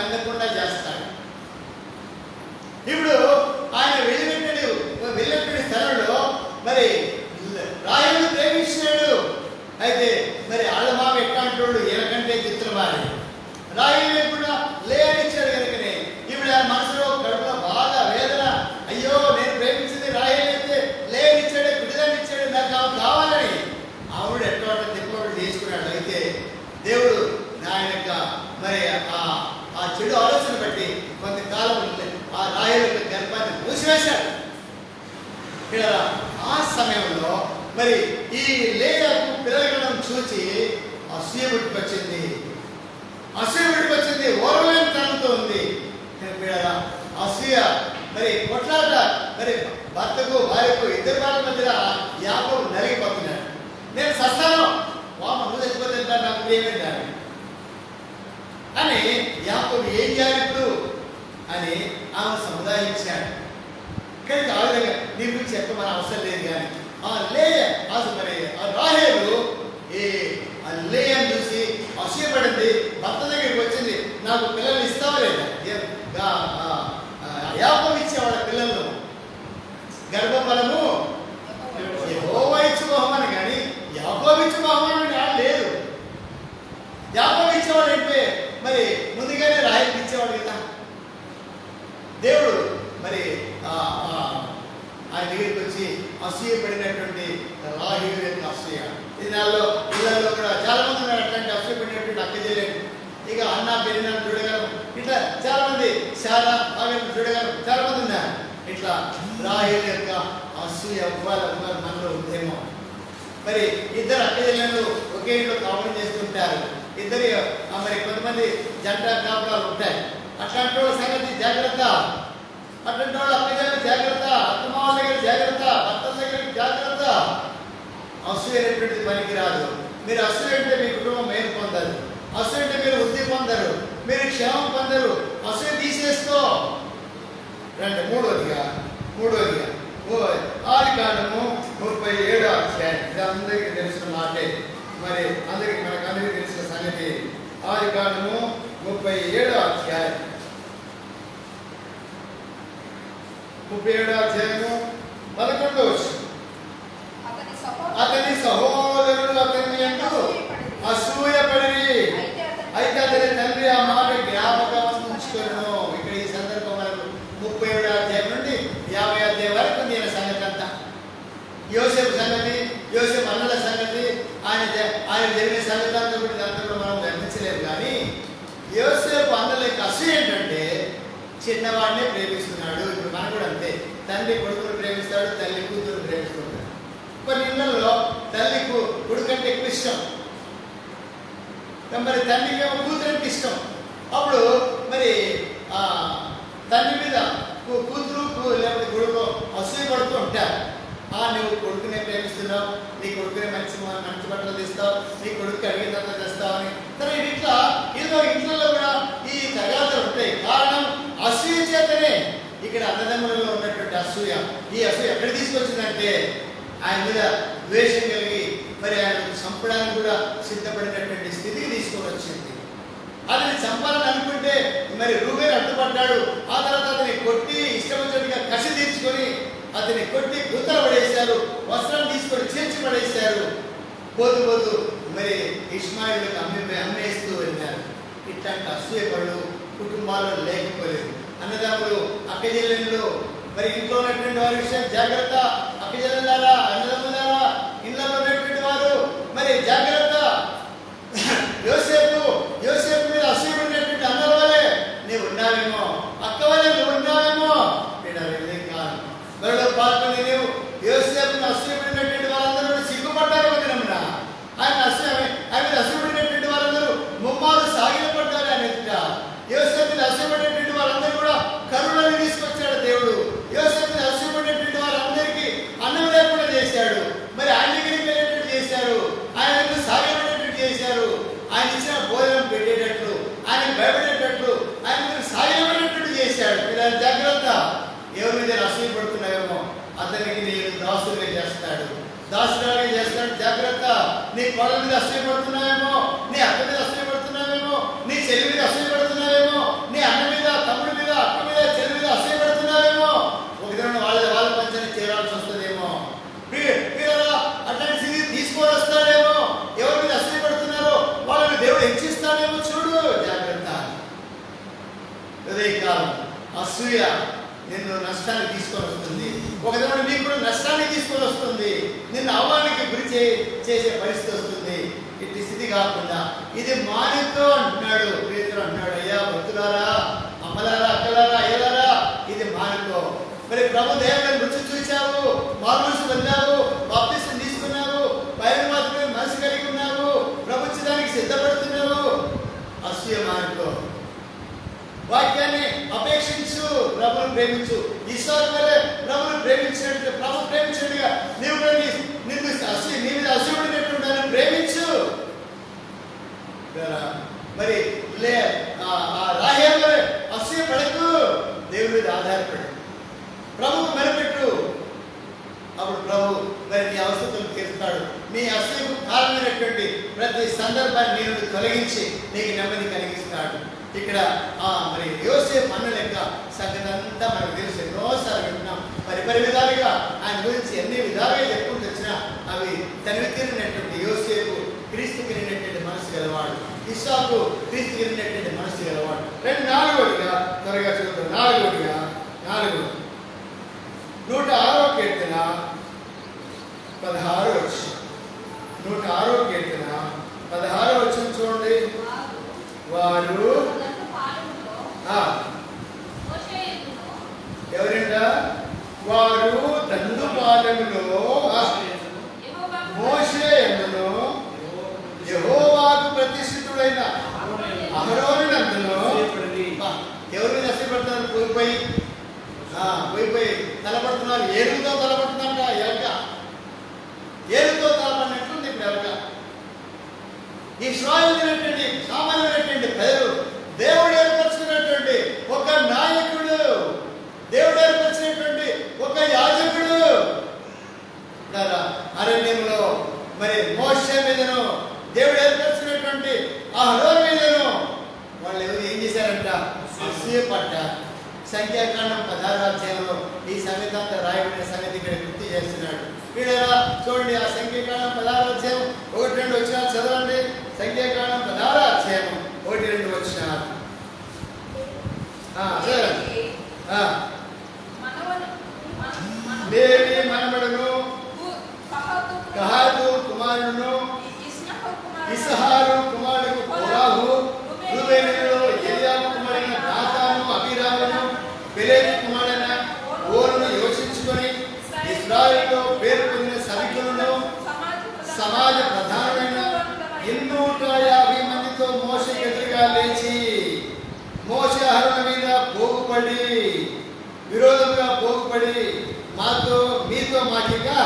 గర్భాన్ని మూసివేశాడు. ఇక్కడ ఆ సమయంలో మరి ఈ లేయాకు పిల్లలను చూచి అసూయ పుట్టుకొచ్చింది. ఓర్వలేని తనంతో ఉంది. అసూయ మరి కొట్లాట, మరి భర్తకు భార్యకు ఇద్దరు వాళ్ళ మధ్య యాకోబు నలిగిపోతున్నాడు. నేను సస్తాను, వామ నువ్వు చచ్చిపోతే నాకు ప్రియమైందాను అని యాకోబు ఏం చేయాలి ఇప్పుడు అని ఆమె సముదాయించాడు. కానీ ఆ విధంగా నీ గురించి చెప్పమని అవసరం లేదు. కానీ మరి ఆ రాహేలు లేయని చూసి అసూయపడింది. భర్త దగ్గరికి వచ్చింది, నాకు పిల్లలు ఇస్తావా లేదా? యాకోబు ఇచ్చేవాళ్ళ పిల్లలను గర్భఫలము యెహోవా ఇచ్చు బహుమానం, కానీ యాకోబు ఇచ్చు బహుమానం లేదు. యాకోబు ఇచ్చేవాడు అంటే మరి ముందుగానే రాహేలుకి ఇచ్చేవాడు కదా దేవుడు. మరి ఆయన దగ్గరికి వచ్చి అసూయపడినటువంటి రాహేలు యొక్క అసూయ. ఈ నెలలో ఇళ్లలో కూడా చాలా మంది ఉన్నారు అట్లాంటి అసూయపడినటువంటి అక్క చేయలేదు. ఇక అన్న పెరిగిన చూడగలం, ఇట్లా చాలా మంది చాలా బాగా చూడగలం, చాలా మంది ఉన్నారు. ఇట్లా రాహేలు యొక్క అసూయ మనలో ఉందేమో. మరి ఇద్దరు అక్క చెల్లెలు ఒకే ఇంట్లో కాపురం చేస్తుంటారు. ఇద్దరు మరి కొంతమంది జంట కాపురాలు ఉంటాయి. అట్లాంటి వాళ్ళ సంగతి జాగ్రత్త, అట్లాంటి వాళ్ళ అక్క చెల్లెలు జాగ్రత్త, అత్తమామ దగ్గర జాగ్రత్త, భర్తల దగ్గర జాగ్రత్త. అసూయ అనేటువంటిది పనికి రాదు. మీరు అసూయ అంటే మీ కుటుంబం మేలు పొందరు, అసూయ అంటే మీరు వృద్ధి పొందరు, మీరు క్షేమం పొందరు. అసూయ తీసేస్తూ రండి. మూడోదిగా ఆదికాండము 37వ అధ్యాయం. ఇది అందరికీ తెలిసిన మాటే, మరి మనకందరికీ తెలిసిన సంగతి. ఆదికాండము 37వ అధ్యాయం 11వ వచనం. అతని సహోదరులు అతని యందు అసూయపడిరి, అయితే అతని తండ్రి ఆ మాట జ్ఞాపకం ఉంచుకొనెను. ఇక్కడ ఈ సందర్భం మనకు 37వ అధ్యాయం నుండి 50వ అధ్యాయం వరకు ఉంది సంగతి అంతా. యోసేపు సంగతి, యోసేపు అన్నల సంగతి, ఆయన జరిగిన సంగతి అంతా కూడా దాంతో కూడా మనం గమనించలేము. కానీ యోసేపు అన్నల యొక్క అసూయ ఏంటంటే చిన్నవాడినే ప్రేమిస్తున్నాడు. ఇప్పుడు మనం కూడా అంతే, తండ్రి కొడుకును ప్రేమిస్తాడు, తల్లి కూతురు ప్రేమిస్తుంటాడు. కొన్ని ఇళ్లలో తల్లి కొడుకంటే ఎక్కువ ఇష్టం, మరి తండ్రికి ఏమో కూతురు అంటే ఇష్టం. అప్పుడు మరి తండ్రి మీద కూతురు లేకపోతే కొడుకు అసూయ పడుతూ ఉంటారు. నువ్వు కొడుకునే ప్రేమిస్తున్నావు, నీ కొడుకునే మంచి బట్టలు తీస్తావు, నీ కొడుకు అడిగినంత తెస్తావు అని. సరే ఇట్లా ఇంట్లో కూడా ఈ తగాదాలు ఉంటాయి. కారణం అసూయ చేతనే. ఇక్కడ అన్నదమ్ములలో ఉన్నటువంటి అసూయ, ఈ అసూయ ఎక్కడ తీసుకొచ్చిందంటే ఆయన మీద ద్వేషం కలిగి మరి ఆయన చంపడానికి కూడా సిద్ధపడినటువంటి స్థితికి తీసుకొని వచ్చింది. అతన్ని చంపాలని అనుకుంటే మరి రూబేలు అడ్డుపడ్డాడు. ఆ తర్వాత అతన్ని కొట్టి ఇష్టం వచ్చినట్టుగా కసి తీర్చుకొని అతన్ని కొట్టి గుత్తలు పడేశారు, వస్త్రం తీసుకొని చీల్చి పడేశారు. పోతూ మరి ఇష్మాయిలుకి అమ్మేస్తూ వెళ్ళారు. ఇట్లాంటి అసూయ పనులు కుటుంబాల్లో లేకపోలేదు. అన్నదమ్ములు అక్క చెల్లెళ్ళు మరి ఇంట్లో ఉన్నటువంటి వారి విషయం జాగ్రత్త. అక్క చెల్లెళ్ళారా, అన్నదమ్ములారా, ఇంట్లో ఉన్నటువంటి వారు మరి జాగ్రత్త. యోసేపు మీద అసూయ ఉన్నటువంటి అన్నల వలె నీవు ఉన్నావేమో, అక్క వలె నువ్వు ఉన్నావేమో. మరో పాల్గొని నీవు యోసేపును అసూయపడినటువంటి వారందరూ సిగ్గుపడ్డారు. వదినమున ఆయన అసూయపడినటువంటి వారందరూ ముమ్మారు సాగిలపడ్డారు. ఆయన ఎదుట యోసేపుని అసూయపడినటువంటి వారందరూ కూడా కరుణని తీసుకొచ్చాడు దేవుడు. యోసేపుని అసూయపడినటువంటి వారందరికీ అన్నం లేకుండా చేశాడు. మరి ఆయన దగ్గరికి వెళ్ళేటట్టు చేశారు, ఆయన సాగిలపడేటట్టు చేశారు. ఆయన ఇచ్చిన భోజనం పెట్టేటట్లు, ఆయన భయపడేటట్లు, ఆయన సాగిలపడేటట్టు చేశాడు. మీరు జాగ్రత్త. ఎవరి మీద అసూయ పడుతున్నావేమో అతనికి నేను దాసులుగా చేస్తాడు, దాసులుగా చేస్తాడు. జాగ్రత్త. నీ కోడల మీద అసూయ పడుతున్నావేమో, నీ అక్క మీద అసూయ పడుతున్నావేమో, నీ చెల్లి మీద అసూయ పడుతున్నావేమో, నీ అన్న మీద, తమ్ముడి మీద, అక్క మీద, చెల్లి మీద అసూయ పడుతున్నావేమో. ఒక దిన వాళ్ళ పంచని చేరాల్సి వస్తుందేమో. అట్లాంటి స్థితి తీసుకొని వస్తాడేమో. ఎవరి మీద అసూయ పడుతున్నారో వాళ్ళని దేవుడు హెచ్చిస్తాడేమో. చూడు, జాగ్రత్త. హృదయకాలం అసూయ నిన్ను నష్టాన్ని తీసుకొని వస్తుంది. ఒక దేవుడు నీకు కూడా నష్టాన్ని తీసుకొని వస్తుంది. నిన్ను అవమానానికి గురి చేసే పరిస్థితి వస్తుంది. ఇట్టి స్థితి కాకుండా ఇది మానితో అంటున్నాడు పేతురు. అంటున్నాడు, అయ్యా భక్తులారా, అమ్మలారా, అక్కలారా, అయ్యలారా, ఇది మానితో. అనుకో, మరి ప్రభు దేవుని రుచి చూసావు, మామూలు పొందావు, బాప్తిసం తీసుకున్నావు, పైన మాత్రమే మనసు కలిగి ఉన్నావు, ప్రభుత్వానికి సిద్ధపడుతున్నావు, అసూయ మానుకో. వాక్యాన్ని అపేక్షించు, ప్రభువును ప్రేమించు. ఈశ్వరు వలె ప్రభువును ప్రేమించినట్టు, ప్రభు ప్రేమించినట్టుగా నీవు కూడా నీ మీద అసూయుడినట్టు ప్రేమించు. మరి రాహేలు వలె అసూయ పడకు, దేవుడి మీద ఆధారపడు, ప్రభువు మెరపెట్టు. అప్పుడు ప్రభు మరి నీ అవసరం తీరుతాడు. నీ అసూయకు కారణమైనటువంటి ప్రతి సందర్భాన్ని నేను తొలగించి నీకు నెమ్మది కలిగిస్తాడు. ఇక్కడ మరి యోసేపు అన్న లెక్క సంగతి అంతా మనకు తెలుసు, ఎన్నోసార్లు వింటున్నాం. మరి విధాలుగా ఆయన గురించి ఎన్ని విధాలుగా చెప్పుకుంటూ వచ్చినా అవి తనివి తీరినటువంటి యోసేపు క్రీస్తుకి నిన్నటువంటి మనసు గలవాడు, ఇస్సాకు క్రీస్తుకి నిన్నటువంటి మనసు గలవాడు. 4వదిగా త్వరగా చూద్దాం. 4 106వ కీర్తన 16వ వచనం. 106వ కీర్తన 16వ వచనం చూడండి. వారు ఎవరింట? వారు దండుపాలెములో మోషే యందును యెహోవాకు ప్రతిష్ఠితుడైన అహరోను నందును ఎవరి మీద అసూయపడుతున్నారు? పోయిపోయి తలపడుతున్నారు. ఏలుతో తలపడుతున్నారంట. ఎలక ఏలుతో తలపడినట్టుంది ఇప్పుడు ఎలక. ఈ ఇశ్రాయేలునటువంటి సామాన్యమైనటువంటి ప్రజలు దేవుడు ఏర్పరచుకున్నటువంటి ఒక నాయకుడు, దేవుడు ఏర్పరిచినటువంటి ఒక యాజకుడు అరణ్యంలో మరి మోషే మీదను దేవుడు ఏర్పరిచినటువంటి అహరోను మీదను వాళ్ళు ఏం చేశారంట? అసూయపడ్డారు. సంఖ్యాకాండం 16వ అధ్యాయంలో ఈ సంగతి అంతా రాయబడిన సంగతి ఇక్కడ గుర్తు చేస్తున్నాడు. వీళ్ళరా చూడండి, ఆ సంఖ్యాకాండం 16వ అధ్యాయం 1-2 వచనాలు చదవండి. సంఖ్యాకాండం 16వ అధ్యాయం 1-2 వచనాలు చదవండి. లేవి మనమడును కహాతు కుమారుడును ఇస్హారు కుమారుడు కోరాహు, రూబేనులో ఎలియాబు కుమారుడైన దాతాను, అబీరామును, పెలేగు కుమారుడైన ఓరును యోచించుకొని ఇశ్రాయేలులో పేరు పొందిన సభికులను సమాజ ప్రధానమైన 250 మందితో మోషే ఎదురుగా లేచి మోషే అహరోను మీద విరోధంగా పోగుపడి మీతో మాకిగా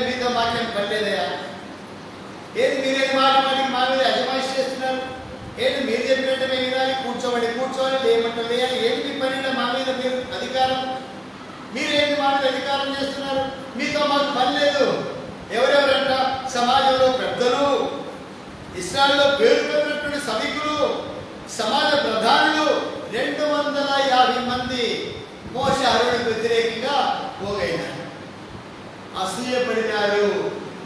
మీతో మాకేం పడలేదయా? ఏది మీరేది మాటికి మా మీద అజమాయిషి చేస్తున్నారు? ఏంటి మీరు చెప్పినట్టు మేము వినాలి, కూర్చోవాలి, లేమంటే వేయాలి? ఏంటి మీ పనిలో మా మీద మీరు అధికారం? మీరేంటి మా మీద అధికారం చేస్తున్నారు? మీతో మాకు పని లేదు. ఎవరెవరంట? సమాజంలో పెద్దలు, ఇశ్రాయేలులో పేరు పెట్టినటువంటి సభికులు, సమాజ ప్రధానులు 250 మంది మోషే అహరోనుకు వ్యతిరేకంగా పోగైనారు, అసూయపడినారు.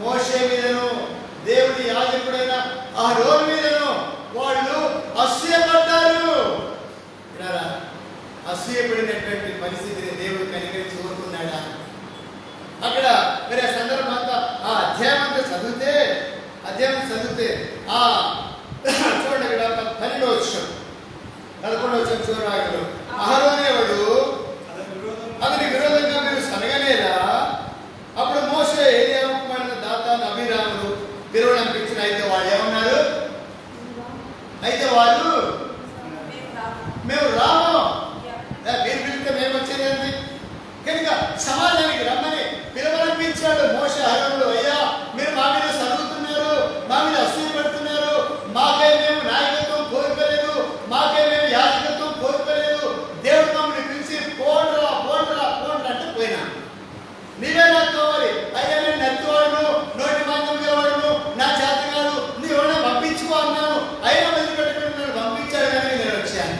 మోషే మీదను దేవుడి యాజకుడైన అహరోను మీదను వాళ్ళు అసూయపడ్డారు. అసూయపడినటువంటి పరిస్థితిని దేవుడు కనికరించి ఊరుకున్నాడా? అక్కడ మరి ఆ సందర్భం అంతా ఆ అధ్యాయం అంతా చదివితే చూడండి, అక్కడ 12వ వచనం 11వ వచనం చూడరాగలరు. అహరోనేవాడు అతని విరోధంగా మీరు సనగనేలా? అప్పుడు మోషే ఏలియాబు కుమారుడైన దాతాను, అబీరామును విరోధంపించిన. అయితే వాళ్ళు ఏమన్నారు? అయితే వాళ్ళు మేము రాము, మీరు పిలిస్తే మేము వచ్చేది. కనుక సమాజానికి రమ్మని పిలవనిపించాడు మోషే అహరోనులు. అయ్యా, మీరు మా మీద సరుగుతున్నారు, మా మీద అసూయపడుతున్నారు, మాకే మేము నాయకత్వం కోరుకోలేదు, మాకే మేము యాజకత్వం కోరుకోలేదు. దేవుడు మమ్మల్ని పిలిచి పోండ్రా అంటే పోయినా. నీవే నాకు కావాలి. అయ్యా, నేను నత్తివాడును, నోటి మందం గలవాడును, నా చేతగాడు, నీవన్నా పంపించుకో అన్నాను. అయినా వదిలిపెట్టుకుని నన్ను పంపించాడు, కానీ నేను వచ్చాను.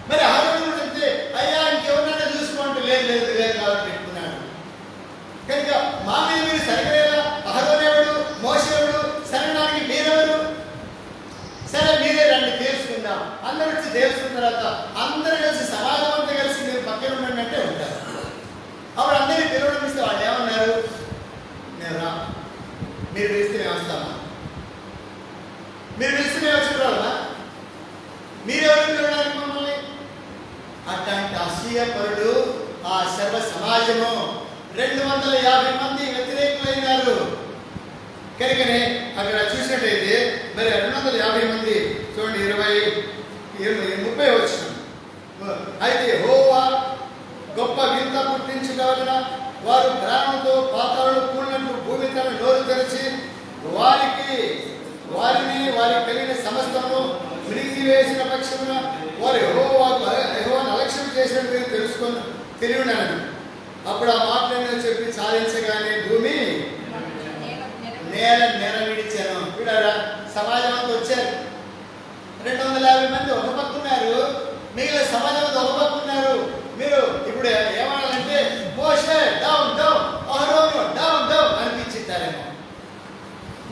మరి అహరోను అంటే అయ్యా ఇంకెవరన్నా చూసుకోండి, లేదు కాబట్టి పెట్టుకున్నాడు. కనుక మా మీద మీరు సరిగలేదా? అహరోనేవుడు, మోషేవుడు, సరగడానికి మీరెవరు? సరే, మీరే రండి తెలుసుకుందాం. అందరూ వచ్చి తెలుసుకున్న తర్వాత అందరూ కలిసి సమాజం అంతా కలిసి మీరు పక్కన ఉండండి అంటే ఉంటారు. అప్పుడు అందరినీ పిలవడం ఇస్తే వాళ్ళు ఏమన్నారు? మేము రా, మీరు పిలిస్తే మేము వస్తామా? మీరు పిలిస్తే మేము వచ్చి పిలవాలా? మీరెవరు పిలవడానికి మమ్మల్ని? అట్లాంటి అసూయ ఇప్పుడు ఆ సర్వ సమాజము 250 మంది వ్యతిరేకులైనారు. కనుకనే అక్కడ చూసినట్టయితే మరి 250 మంది చూడండి 30 వచ్చిన అయితే యెహోవా గొప్ప వింత పుట్టించగలన వారు ప్రాణంతో పాతాళాలు కూలినట్టు భూమి తన నోరు తెరిచి వారిని కలిగిన సమస్తము మిరిగివేసిన పక్షమున వారు యెహోవాను అలక్ష్యం చేసినట్టు తెలుసుకొని తెలియనని అప్పుడు ఆ మాటలను చెప్పి సాధించగానే భూమి నేల విడిచాను. వీడారా సమాజం అంతా వచ్చారు. 250 మంది ఒక పక్క ఉన్నారు, మిగిలిన సమాజం అంతా ఒక పక్క ఉన్నారు. మీరు ఇప్పుడు ఏమనాలంటే మోషే డౌన్ డౌన్, అహరోను డౌన్ డౌన్ అనిపించిస్తారేమో.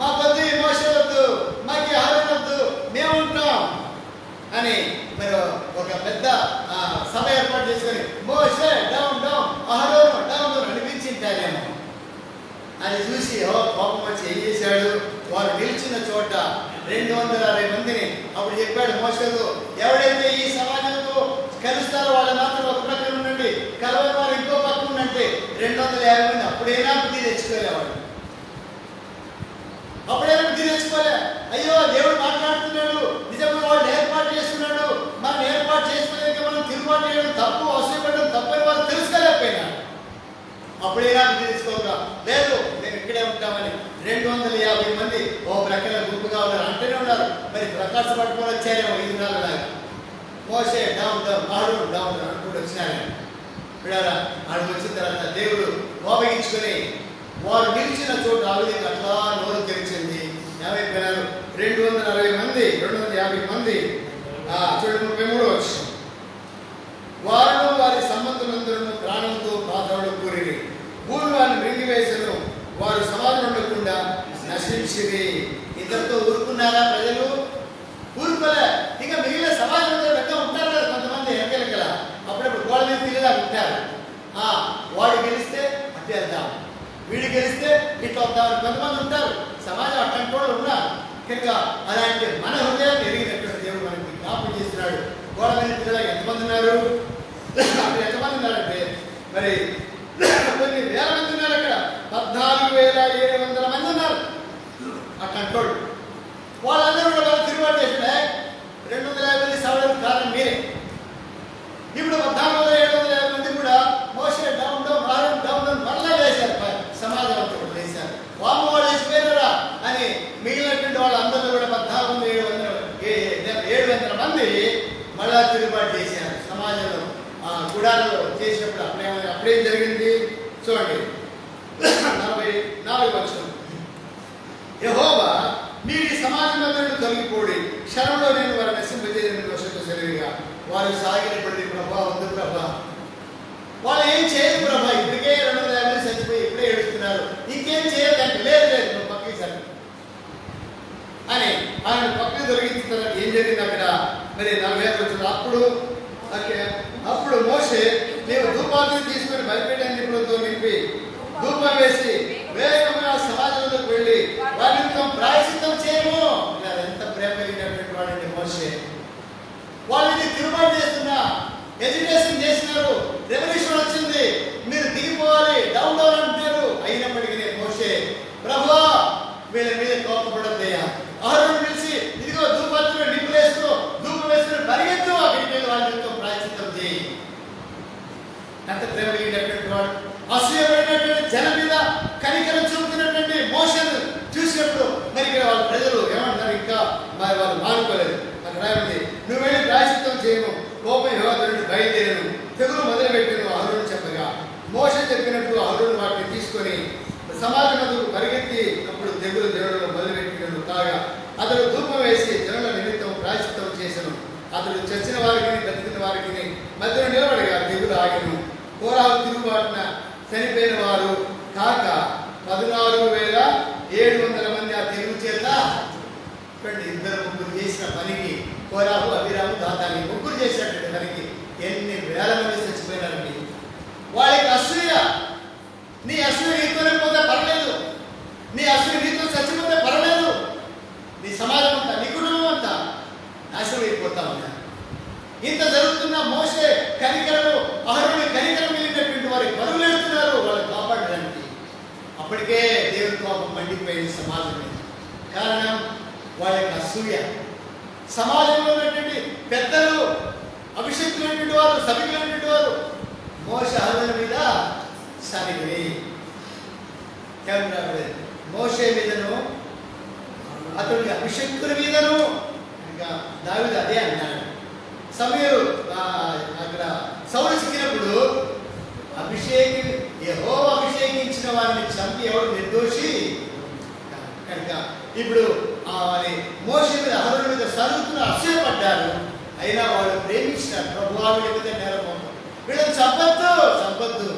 మా కొద్ది మోషే వద్దు, మాకు అహరోను వద్దు, మేము ఉంటాం అని మీరు ఒక పెద్ద సభ ఏర్పాటు చేసుకొని మోషే డౌన్ డౌన్, అహరోను డౌన్ డౌన్ అనిపించింటారేమో. అది చూసి కోపం వచ్చి ఏం చేశాడు, వారు నిలిచిన చోట 260 మందిని అప్పుడు చెప్పాడు మోషేతో, ఎవడైతే ఈ సమాజంతో కలుస్తారో వాళ్ళు మాత్రం ఒక పక్కన ఉండండి, కలవని వారు ఇంకో పక్కన ఉండంటే 250 మంది అప్పుడైనా బుద్ధి తెచ్చుకోలేవాడు. అప్పుడైనా బుద్ధి తెచ్చుకోలే. అయ్యో దేవుడు మాట్లాడుతున్నాడు, నిజంగా వాళ్ళు ఏర్పాటు చేస్తున్నాడు, మనం ఏర్పాటు చేసుకోలేక మనం తిరుగుబాటు చేయడం తప్పు, అవసరపడడం తప్పని వాళ్ళు తెలుసుకోలేకపోయినా అప్పుడైనా బుద్ధి తెచ్చుకోగా లేదు మేము ఇక్కడే ఉంటామని 250 మంది ఓ ప్రక్కన గుంపుగా ఉన్నారు, అంటేనే ఉన్నారు. మరి ప్రకాశ పట్టుకొని వచ్చారేమో 5 లాగా మోషే డౌన్ డౌన్, అహరోను డౌన్ డౌన్ అనుకుంటూ వచ్చినారని విడారా. ఆడికి వచ్చిన తర్వాత దేవుడు కోపగించుకొని వారు నిలిచిన చోట ఆ విధంగా అట్లా నోరు తెరిచింది. ఏమైపోయినారు 250 మంది చూడండి 33 వచ్చి వారు వారి సంబంధులందరూ ప్రాణంతో పాతాళాలు కూరిరి, భూమి వారిని మృంగివేసను, వారు సమాధులు ఉండకుండా నశించిరి. ఇంతటితో ఊరుకున్నారా ప్రజలు? ఊరుకోలే. ఇంకా మిగిలిన సమాజంలో లెక్క ఉంటారు కదా కొంతమంది ఎక్కలెక్కల, అప్పుడప్పుడు గోడ మీద పిల్లలా ఉంటారు. వాడు గెలిస్తే అట్టు వెళ్తాం, వీడు గెలిస్తే ఇట్లా వద్దామని కొంతమంది ఉంటారు. సమాజం అట్లాంటి కూడా ఉన్నారు. కనుక అలాంటి మన హృదయాన్ని ఎరిగినటువంటి దేవుడు మనకి జ్ఞాపకం చేస్తున్నాడు. గోడ మీద పిల్లలు ఎంతమంది ఉన్నారు? అక్కడ ఎంతమంది ఉన్నారంటే మరి కొన్ని వేల మంది ఉన్నారు. అక్కడ 14,700 మంది ఉన్నారు. అట్లాంటి వాళ్ళందరూ కూడా తిరుగుబాటు చేసిన 250 సవరణ కారణం మీరే. ఇప్పుడు 14,700 మంది కూడా మోషే డౌన్ డౌన్, అహరోను డౌన్ డౌన్ మళ్ళా వేశారు. సమాజం అంతా కూడా వేశారు. వాము వాళ్ళు వేసిపోయినారా అని మిగిలినటువంటి వాళ్ళందరూ కూడా 14,700 మంది మళ్ళా తిరుగుబాటు చేశారు. సమాజంలో గుడాలలో చేసినప్పుడు అప్పుడేం జరిగింది చూడండి 44 వచనం. యెహోవా మీరు సమాజం అందరూ తొలగిపోడి, క్షణంలో నేను వారిని నశింపజేయని వర్షంతో సెలవుగా వారు సాగినప్పటికీ ప్రభా ఉంది ప్రభా, వాళ్ళు ఏం చేయరు ప్రభా, ఇప్పటికే 250 చచ్చిపోయి ఇప్పుడే ఏడుస్తున్నారు, ఇంకేం చేయదంటే లేదు నువ్వు పక్కకి సరి అని ఆయన పక్కకి తొలగించిన తర్వాత ఏం జరిగింది అక్కడ మరి 45 వచ్చింది. అప్పుడు మోషే నీవు ధూపాన్ని తీసుకుని బలిపీఠాన్ని నిపుణులతో నింపి ధూపం వేసి వేగంగా సమాజంలోకి వెళ్ళి వారితో ప్రాయశ్చిత్తం చేయము. ఇలా ఎంత ప్రేమ కలిగినటువంటి వాడండి మోషే. వాళ్ళని తిరుగుబాటు చేస్తున్నా, ఎడ్యుకేషన్ చేసినారు, రెవల్యూషన్ వచ్చింది, మీరు దిగిపోవాలి, డౌన్ డౌన్ అంటారు. అయినప్పటికీ మోషే ప్రభువా వీళ్ళ మీద కోపపడద్దయ్యా, అహరోను పిలిచి ఇదిగో ధూపాత్తులు నిప్పులు వేసుకో, ధూపం వేసుకుని పరిగెత్తు, వీటి మీద వాళ్ళతో ప్రాయశ్చిత్తం చేయి. ఎంత ప్రేమ కలిగినటువంటి వాడు. అసూయపడినటువంటి జనం మీద కనికరం చూపుతున్నటువంటి మోషను చూసినప్పుడు మరి ఇక్కడ వాళ్ళ ప్రజలు ఏమంటారు, ఇంకా మరి వాళ్ళు మానుకోలేదు. అక్కడ ఉంది నువ్వు వెళ్ళి ప్రాయశ్చిత్తం చేయను, కోపం యెహోవా నుండి బయలుదేరను, తెగులు మొదలుపెట్టను అహరోను చెప్పగా మోషే చెప్పినట్టు అహరోను వాటిని తీసుకొని సమాజం అందుకు పరిగెత్తి అప్పుడు తెగులు దేవుడు మొదలుపెట్టినను కాగా అతడు ధూపం వేసి జనుల నిమిత్తం ప్రాయశ్చిత్తం చేసను. అతడు చచ్చిన వారికి బ్రతికిన వారికి మధ్యలో నిలబడగా తెగులు ఆగను. కోరాహు తిరుగుబాటున చనిపోయిన వారు కాక 14,700 మంది ఆ తెగులు చేత ఇద్దరు ముగ్గురు చేసిన పనికి, కోరాహు అభిరాము దాతాని ముగ్గురు చేసినటువంటి పనికి ఎన్ని వేల మంది చచ్చిపోయినారండి. వాళ్ళకి అసూయ. నీ అసూయ నీతోనే పోతే పర్లేదు, నీ అసూయ నీతో చచ్చిపోతే పర్లేదు, నీ సమాజం అంతా నీ కుటుంబం అంతా నాశనం అయిపోతా ఉన్నా. ఇంత జరుగుతున్న మోషే కనికరము, అహరోను కనికరము అప్పటికే దేవుని కోపం మండిపోయింది సమాజం మీద. కారణం వాళ్ళ యొక్క అసూయ. సమాజంలో ఉన్నటువంటి పెద్దలు, అభిషేకులైనటువంటి వారు, సభికులైనటువంటి వారు మోషే అహరోనుల మీద సరిగిరి. మోషే మీదను అతడి అభిషేకుల మీదను ఇంకా దావీదు అదే అన్నాడు. సమయం అక్కడ సౌలు చిక్కినప్పుడు యెహోవా అభిషేకించిన వారిని చంపి ఎవరు నిర్దోషి కనుక ఇప్పుడు మోషే మీద అహరోను మీద సరుగుతున్న అసూయపడ్డారు. అయినా వాళ్ళు ప్రేమించినారు. ప్రభువా వీళ్ళ మీద నేరం, వీళ్ళని చంపొద్దు.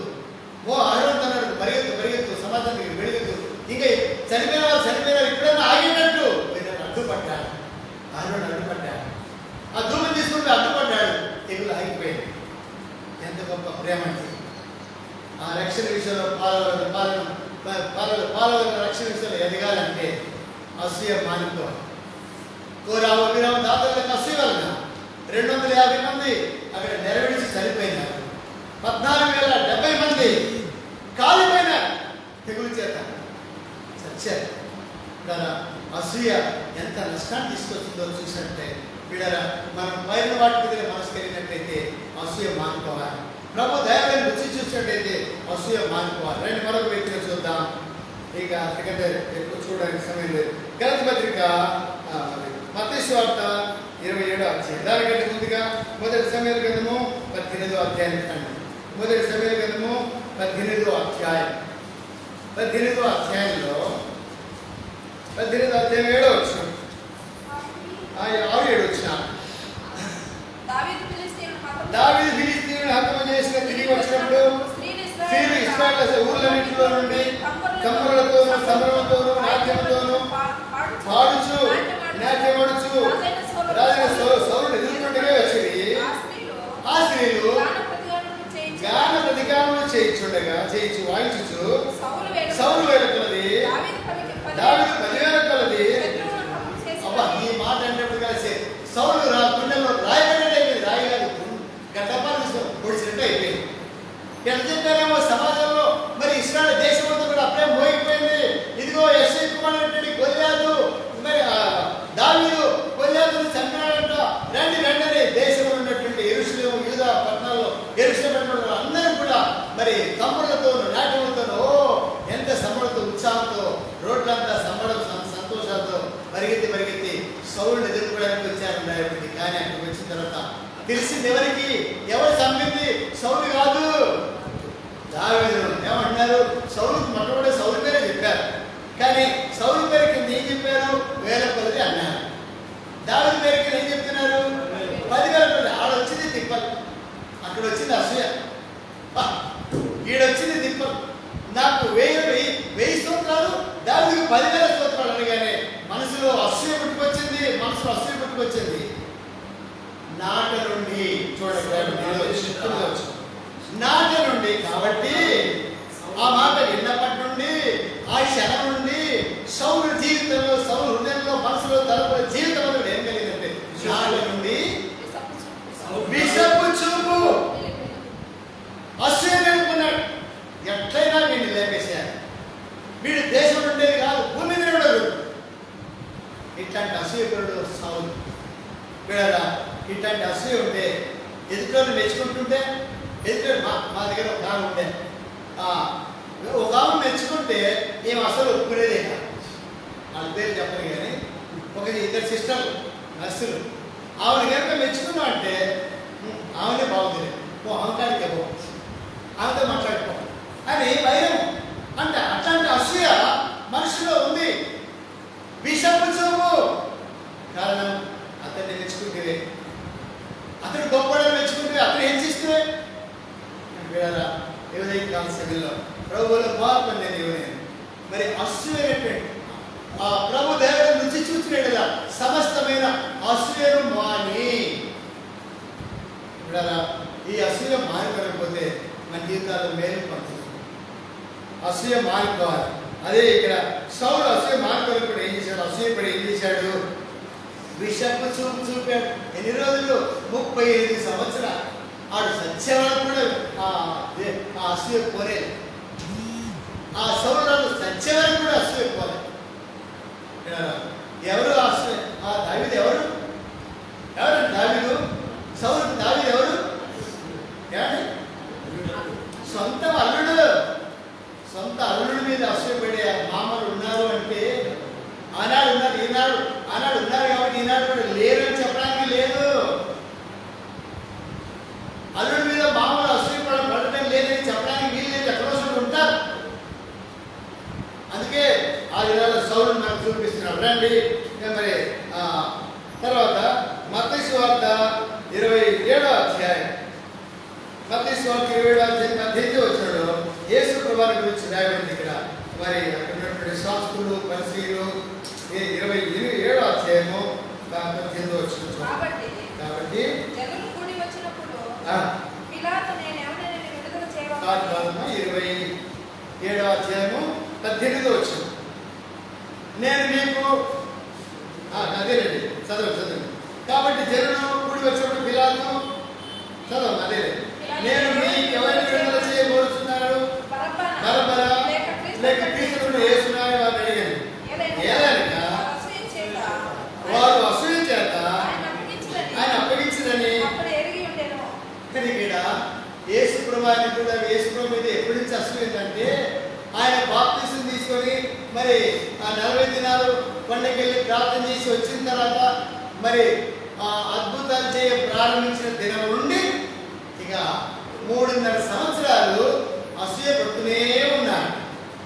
అహరోను అన్నాడు, పరిగెత్తు సమాధానం వెలుగుతూ, ఇంకా చనిపోయిన ఇప్పుడైనా ఆగేటట్టు అడ్డుపడ్డాడు. అహరోను అడ్డుపడ్డాడు. ఆ ధూపం తీసుకుంటే అడ్డుపడ్డాడు. తెగులు ఆగిపోయింది. ఎంత గొప్ప ప్రేమ అంటే! ఆ రక్షణ విషయంలో పాలన రక్షణ విషయంలో ఎదగాలంటే అసూయ మానుకోవాలి. కోరావు విరావు దాతలకు అసూయ వలన 250 మంది అక్కడ నెరవేర్చి చనిపోయినారు. 14,070 మంది కాలిపోయినారు తెగులు చేత చచ్చారు. అసూయ ఎంత నష్టాన్ని తీసుకొస్తుందో చూసినట్టే వీడరా మనం పైన వాటి మీద మనసు కలిగినట్లయితే అసూయ మానుకోవాలి. ప్రభు దయని రుచి చూసినట్టయితే అసూయ మానుకోవాలి. రండి మరొక వ్యక్తిని చూద్దాం. ఇక సెకండరీ ఎక్కువ చూడడానికి సమయం లేదు. గలతీ పత్రిక మత్తయి సువార్త 27వ అధ్యాయం. దానికంటే ముందుగా మొదటి సమయాల గ్రంథము 18వ అధ్యాయం అండి. మొదటి సమయాల గ్రంథము 18వ అధ్యాయం. 18వ అధ్యాయంలో 18వ అధ్యాయం 7వ వచనం 6-7 వచ్చిన దావీదు ఫిలిష్తీయులను హతము చేసిన తిరిగి వచ్చినప్పుడు స్త్రీలు ఇశ్రాయేలు ఊర్లన్నింటిలో నుండి కమ్మరులతోనూ సంభ్రమంతోనూ నాట్యముతోనూ పాడుచు నాట్యమాడుచు రాజైన సౌలును ఎదుర్కొంటూనే వచ్చింది. ఆ స్త్రీలు గాన ప్రతిగానములు చేయించు వాయించుచు సౌలు వేడుకున్నది, దావీదు 10,000 కొలది. అబ్బా, ఈ మాట అంటే కలిసి సౌలు గుండెల్లో రాయబడినట్టు రాయి కాదు, గడ్డపాలు పొడిచినట్టు అయిపోయింది. ఎంత చెప్పారేమో సమాజంలో మరి ఇస్రాయేల్ దేశం అంతా కూడా అప్పుడే మోగిపోయింది. ఇదిగో యెషయా కుమారుడు గొల్యాతు మరి దావీదు గొల్యాతును చంపినాడంట. రండి అని దేశంలో ఉన్నటువంటి యెరూషలేము యూదా పట్టణాల్లో యెరూషలేము అందరూ కూడా మరి తమ్ముళ్లతోనూ నాట్యములతోనూ ఎంత సంబడంతో ఉత్సాహంతో రోడ్లంతా సంతోషాలతో పరిగెత్తి సౌలుని ఎదుర్కోవడానికి వచ్చారు. కానీ అక్కడికి వచ్చిన తర్వాత తెలిసింది ఎవరు చంపింది సౌలు కాదు, దావీదు. ఏమంటున్నారు? సౌలుకు మొట్టమొదటి సౌలు పేరే చెప్పారు. కానీ సౌలు పేరు కింద ఏం చెప్పారు? 1000 కొలది అన్నారు. దావీదు పేరు కింద ఏం చెప్తున్నారు? 10,000 కొలది. ఆడొచ్చింది తిప్పలు, అక్కడ వచ్చింది అసూయ, ఈడొచ్చింది తిప్పలు. నాకు 1000 స్తోత్రాలు, దావీదుకు 10,000 స్తోత్రాలు అనగానే మనసులో అసూయ పుట్టుకొచ్చింది. నాట నుండి నాట నుండి కాబట్టి ఆ మాట విన్నప్పటి నుండి ఆ క్షణం నుండి సౌలు జీవితంలో, సౌలు హృదయంలో, మనసులో, తలపై జీవితంలో ఏం కలిగిందంటే నాట నుండి విషపు చూపు అసూయ నేర్చుకున్నాడు. ఎట్లయినా వీడిని లేపేశారు. వీడు దేశం ఉండేది కాదు, భూమి మీద ఉండదు. ఇట్లాంటి అసూయపరుడు సౌలు. వీడరా ఇట్లాంటి అసూయ ఉంటే ఎదుటిని మెచ్చుకుంటుంటే మా దగ్గర ఒక ఆమె ఉండే, ఒక ఆమె మెచ్చుకుంటే మేము అసలు ఒప్పుకునేదే కాదు. వాళ్ళ పేరు చెప్పరు కానీ 2 సిస్టర్లు నర్సులు. ఆమెను కనుక మెచ్చుకున్నా అంటే ఆమెనే బాగుంది, అహంకారికి పో, ఆమెతో మాట్లాడుకో అని భయం. అంటే అట్లాంటి అసూయ మనిషిలో ఉంది. విషపు చూపు. కారణం అతన్ని మెచ్చుకుంటే, అతడు గొప్పవాడని మెచ్చుకుంటే, అతను హెచ్చిస్తే ఏదైతే కాల సమయంలో ప్రభువులో మార్పు నేను ఇవ్వలేను. మరి అసూయటువంటి ఆ ప్రభు దేవుని రుచి చూసినాడు కదా, సమస్తమైన అసూయను మాని. ఈ అసూయ మారిపోతే మన జీవితాల్లో మేలు పడుతుంది. అసూయ మారిపోవాలి. అదే ఇక్కడ సౌలు అసూయ మారిపోయినప్పుడు ఏం చేశాడు? అసూయపడి ఏం చేశాడు? విషపు చూపు చూపాడు. ఎన్ని రోజులు? 35 సంవత్సరాలు. ఆడు సత్యవాడు కూడా ఆ అసూయ కోరేది. ఆ సౌలు ఎవరు ఆ దావీదు ఎవరు? ఎవరండి దావీదు? సౌలు దావీదు ఎవరు? ఏమండి? సొంత అల్లుడు మీద అసూయపడే మామలు ఉన్నారు అంటే ఆనాడు ఉన్నారు, ఆనాడు ఉన్నారు కాబట్టి ఈనాడు కూడా లేరు అని చెప్పడానికి లేదు. అల్లుడి మీద మామూలు అసూయపడటం లేదని చెప్పడానికి వీలు లేదు. ఎక్కడో ఉంటారు. అందుకే ఆ దినాల్లో సౌలు మనకు చూపిస్తున్నాడు. రండి మరి తర్వాత మత్తయి సువార్త 27వ అధ్యాయం, మత్తయి సువార్త 27వ అధ్యాయం 18వ వచనంలో యేసు ప్రభువుని గురించి రాయబడింది. ఇక్కడ మరి అక్కడ ఉన్నటువంటి శాస్త్రులు పరిసయ్యులు 27వ అధ్యాయము 18వ వచనం. కాబట్టి జనులు కూడి వచ్చినప్పుడు పిలాతు నేను ఎవరిని విడుదల చేయవాలి 27వ అధ్యాయము 18వ వచనం. నేను మీకు అదేనండి చదవండి. కాబట్టి జనులు కూడి వచ్చినప్పుడు పిలాతు చదవండి. అదే నేను మీకు ఎవరిని విడుదల చేయబోతున్నారు? బరబ్బరా లేక క్రీస్తును యేసునామమున వారిని అడిగాను. ఏలనగా వారు అసూయ చేత ఆయన అప్పగించదని. కానీ ఇక్కడ యేసు ప్రభువుని కూడా యేసు ప్రభు మీద ఎప్పటి నుంచి అసూయ అంటే ఆయన బాప్తిసం తీసుకొని మరి ఆ 40 దినాలు కొండకెళ్ళి ప్రార్థన చేసి వచ్చిన తర్వాత మరి అద్భుతాలు చేయ ప్రారంభించిన దినం నుండి ఇక 3.5 సంవత్సరాలు అసూయ పడుతూనే ఉన్నారు.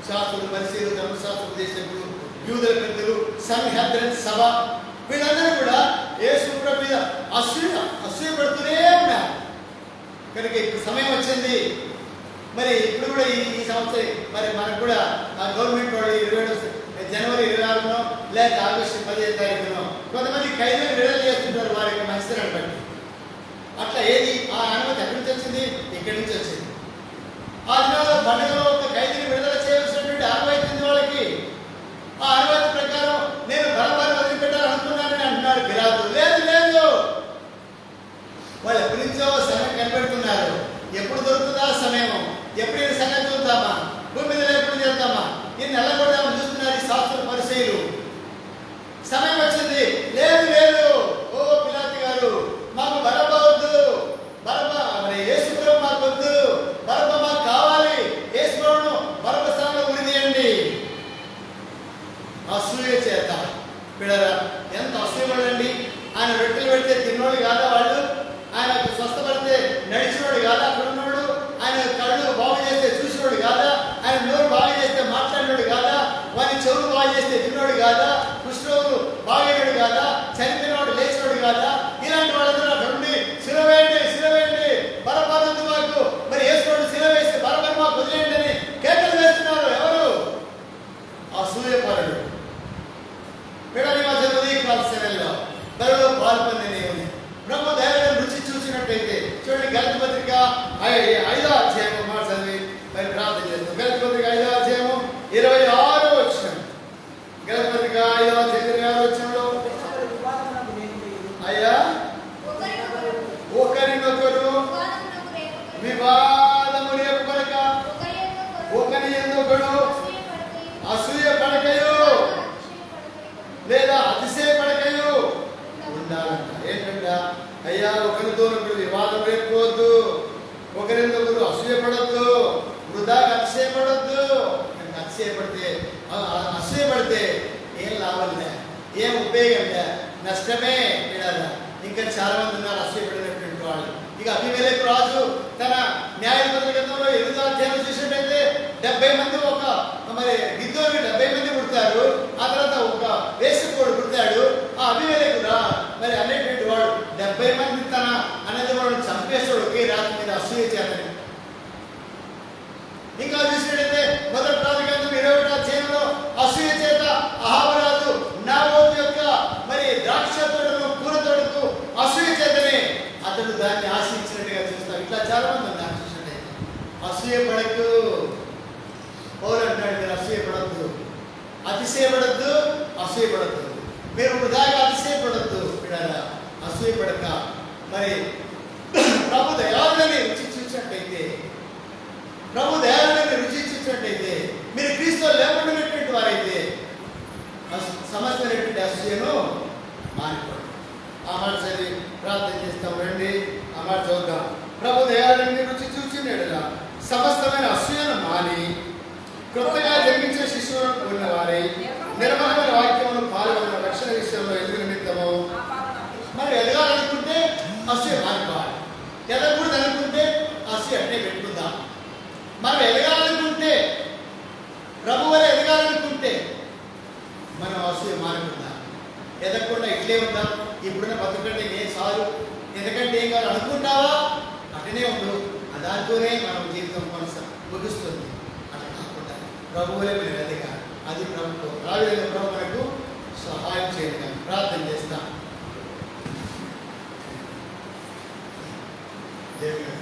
శాస్త్రులు పరిశీలు ధర్మశాస్త్రం చేసినప్పుడు యూదుల పెద్దలు సంహద్రన్ సభ వీళ్ళందరూ కూడా యేసు ప్రభు మీద అసూయ పడుతూనే ఉన్నారు. కనుక ఇప్పుడు సమయం వచ్చింది. మరి ఇప్పుడు కూడా ఈ సంవత్సరం మరి మనకు కూడా గవర్నమెంట్ వాళ్ళు 27 జనవరి 26నో లేక ఆగస్టు 15వ తారీఖునో కొంతమంది ఖైదీలు విడుదల చేస్తుంటారు వారి యొక్క మంచితనాన్ని బట్టి. అట్లా ఏది ఆ అనుమతి ఎక్కడి నుంచి వచ్చింది? ఇక్కడి నుంచి వచ్చింది. ఆ దినాల్లో పండుగలో ఒక ఖైదీని విడుదల చేయవలసినటువంటి అనుమతి ఉంది వాళ్ళకి. ఆ అనుమతి ప్రకారం నేను బరబ్బను వదిలిపెట్టాలనుకున్నానని అంటున్నాడు పిలాతు. లేదు, వాళ్ళు ఎప్పటి నుంచో సమయం కనిపెడుతున్నారు. ఎప్పుడు దొరుకుతుందా సమయం? ఎప్పుడు ఈ సంగతి చూద్దామా? భూమి మీద ఎప్పుడు చేద్దామా? ఈయన నెలకొడదామని చూస్తున్నారు ఈ శాస్త్ర పరిచయులు. సమయం వచ్చింది. లేదు ఓ పిలాతు గారు, మాకు బరబ్బ వద్దు, మరి యేసు ప్రభు మాకు వద్దు, బరబ్బ మాకు కావాలి. యేసు ప్రభువును బరబ్బ స్థానంలో ఉరిదీయండి. అసూయ చేత పిల్లరా ఎంత అసూయపడండి. ఆయన రొట్టెలు పెడితే తిన్నోడు కాదా వాళ్ళు? ఆయన స్వస్థపడితే నడిచినోడు కాదా అక్కడ ఉన్నోడు? ఆయన కళ్ళు బాగు చేస్తే చూసినోడు కాదా? ఆయన నోరు బాగు చేస్తే మాట్లాడినోడు కాదా? వారి చెవులు బాగు చేస్తే తిన్నోడు కాదా? కృష్ణోడు బాగైనడు కాదా? చనిపోయినోడు లేచినోడు కాదా? ఇలాంటి వాళ్ళందరూ అక్కడ ఉండి సిలువేయండి బరబ్బను మాకు, మరి యేసును సిలువ వేసి బరబ్బను మాకు వదిలేయండి అని కేకలు వేస్తున్నారు. ఎవరు? అసూయపరుడు. పిల్లలు మా చదువు క్లాసులో బరిలో పాల్పొందినే ప్రభు దయలను రుచి చూసినట్టయితే చూడండి. గలతీ పత్రిక 5వ అధ్యాయము మాట చదివి మరి ప్రార్థన చేస్తాం. గలతీ పత్రిక 5వ అధ్యాయము 26వ వచనం. గలతీ పత్రిక 5వ అధ్యాయం 26వ వచనంలో అయ్యా ఒకరినొకరు వివాదము రేపక ఒకరి యందొకడు అసూయ పడకయు లేదా అతిశయపడకయు ఉండాలంట. ఏంటంటే అయ్యా ఒకరితో ఒకరు వివాదం రేపుకోవద్దు, ఒకరినొకరు అసూయపడద్దు, వృధాగా అతిశయపడద్దు. అసూయపడితే ఏం లాభం లే, ఏం ఉపయోగం లే, నష్టమే. ఇంకా చాలా మంది ఉన్నారు అసూయపడినటువంటి వాళ్ళు. ఇక అబీమెలెకు రాజు తన న్యాయాధిపతుల గ్రంథంలో 8వ అధ్యాయం చూసినట్టయితే 70 మంది ఒక మరి గిద్దోని 70 మంది పుడతారు. ఆ తర్వాత ఒక వేసుకోడు పుడతాడు. ఆ అబీమెలెకు మరి అనేటువంటి వాడు 70 మంది తన అనేది వాడు చంపేస్తాడు ఒకే రాత్రి మీద అసూయ చేతని. ఇంకా చూసినట్టయితే మొదటి రాజు గ్రంథం 21వ అధ్యాయంలో అసూయ చేత అహాబరాజు నాబోతు యొక్క మరి ద్రాక్ష తోటను పూల తోటకు అసూయ చేతనే అతడు దాన్ని ఆశించినట్టుగా చూస్తాడు. ఇట్లా చాలా మంది ఉన్నారు. చూసినట్టయితే అసూయపడకు. పౌలు అంటాడు మీరు అసూయపడద్దు, అతిశయపడద్దు, అసూయపడద్దు. మీరు వృధాగా అతిశయపడద్దు. పిల్లరా అసూయపడక మరి ప్రభు దయాలని రుచి చూసినట్టయితే మీరు క్రీస్తులో లేకుండానటువంటి వారైతే సమస్య అసూయను మానిపోండి. ఆ మాట చదివి ప్రార్థన చేస్తాం. రండి ఆ మాట చూద్దాం. ప్రభు దయాళుని రుచి చూచినట్లుగా సమస్తమైన అసూయను మాని క్రొత్తగా జన్మించిన శిశువులను కూడిన వారై నిర్మలమైన వాక్యమును పాల్గొన్న రక్షణ విషయంలో ఎదుగు నిమిత్తము. మరి ఎదగాలనుకుంటే అసూయ మారిపోవాలి. ఎదగకూడదు అనుకుంటే అసూయ అట్నే పెట్టుకుందాం. మనం ఎదగాలనుకుంటే ప్రభు వల్ల ఎదగాలనుకుంటే మనం అసూయ మానుకుందాం. ఎదగకుండా ఇట్లే ఉందాం. ఇప్పుడున్న బతుకంటే ఏం సారు, ఎందుకంటే ఏం కాదు అనుకుంటావా అట్లనే ఉండు. దాంతోనే మనం జీవితం ముగుస్తుంది. అట్లా కాకుండా ప్రభువులే మనం ఎదగాలి. అది ప్రభుత్వం రావిధంగా ప్రభు మనకు సహాయం చేయగలం. ప్రార్థన చేస్తాం. దేవుని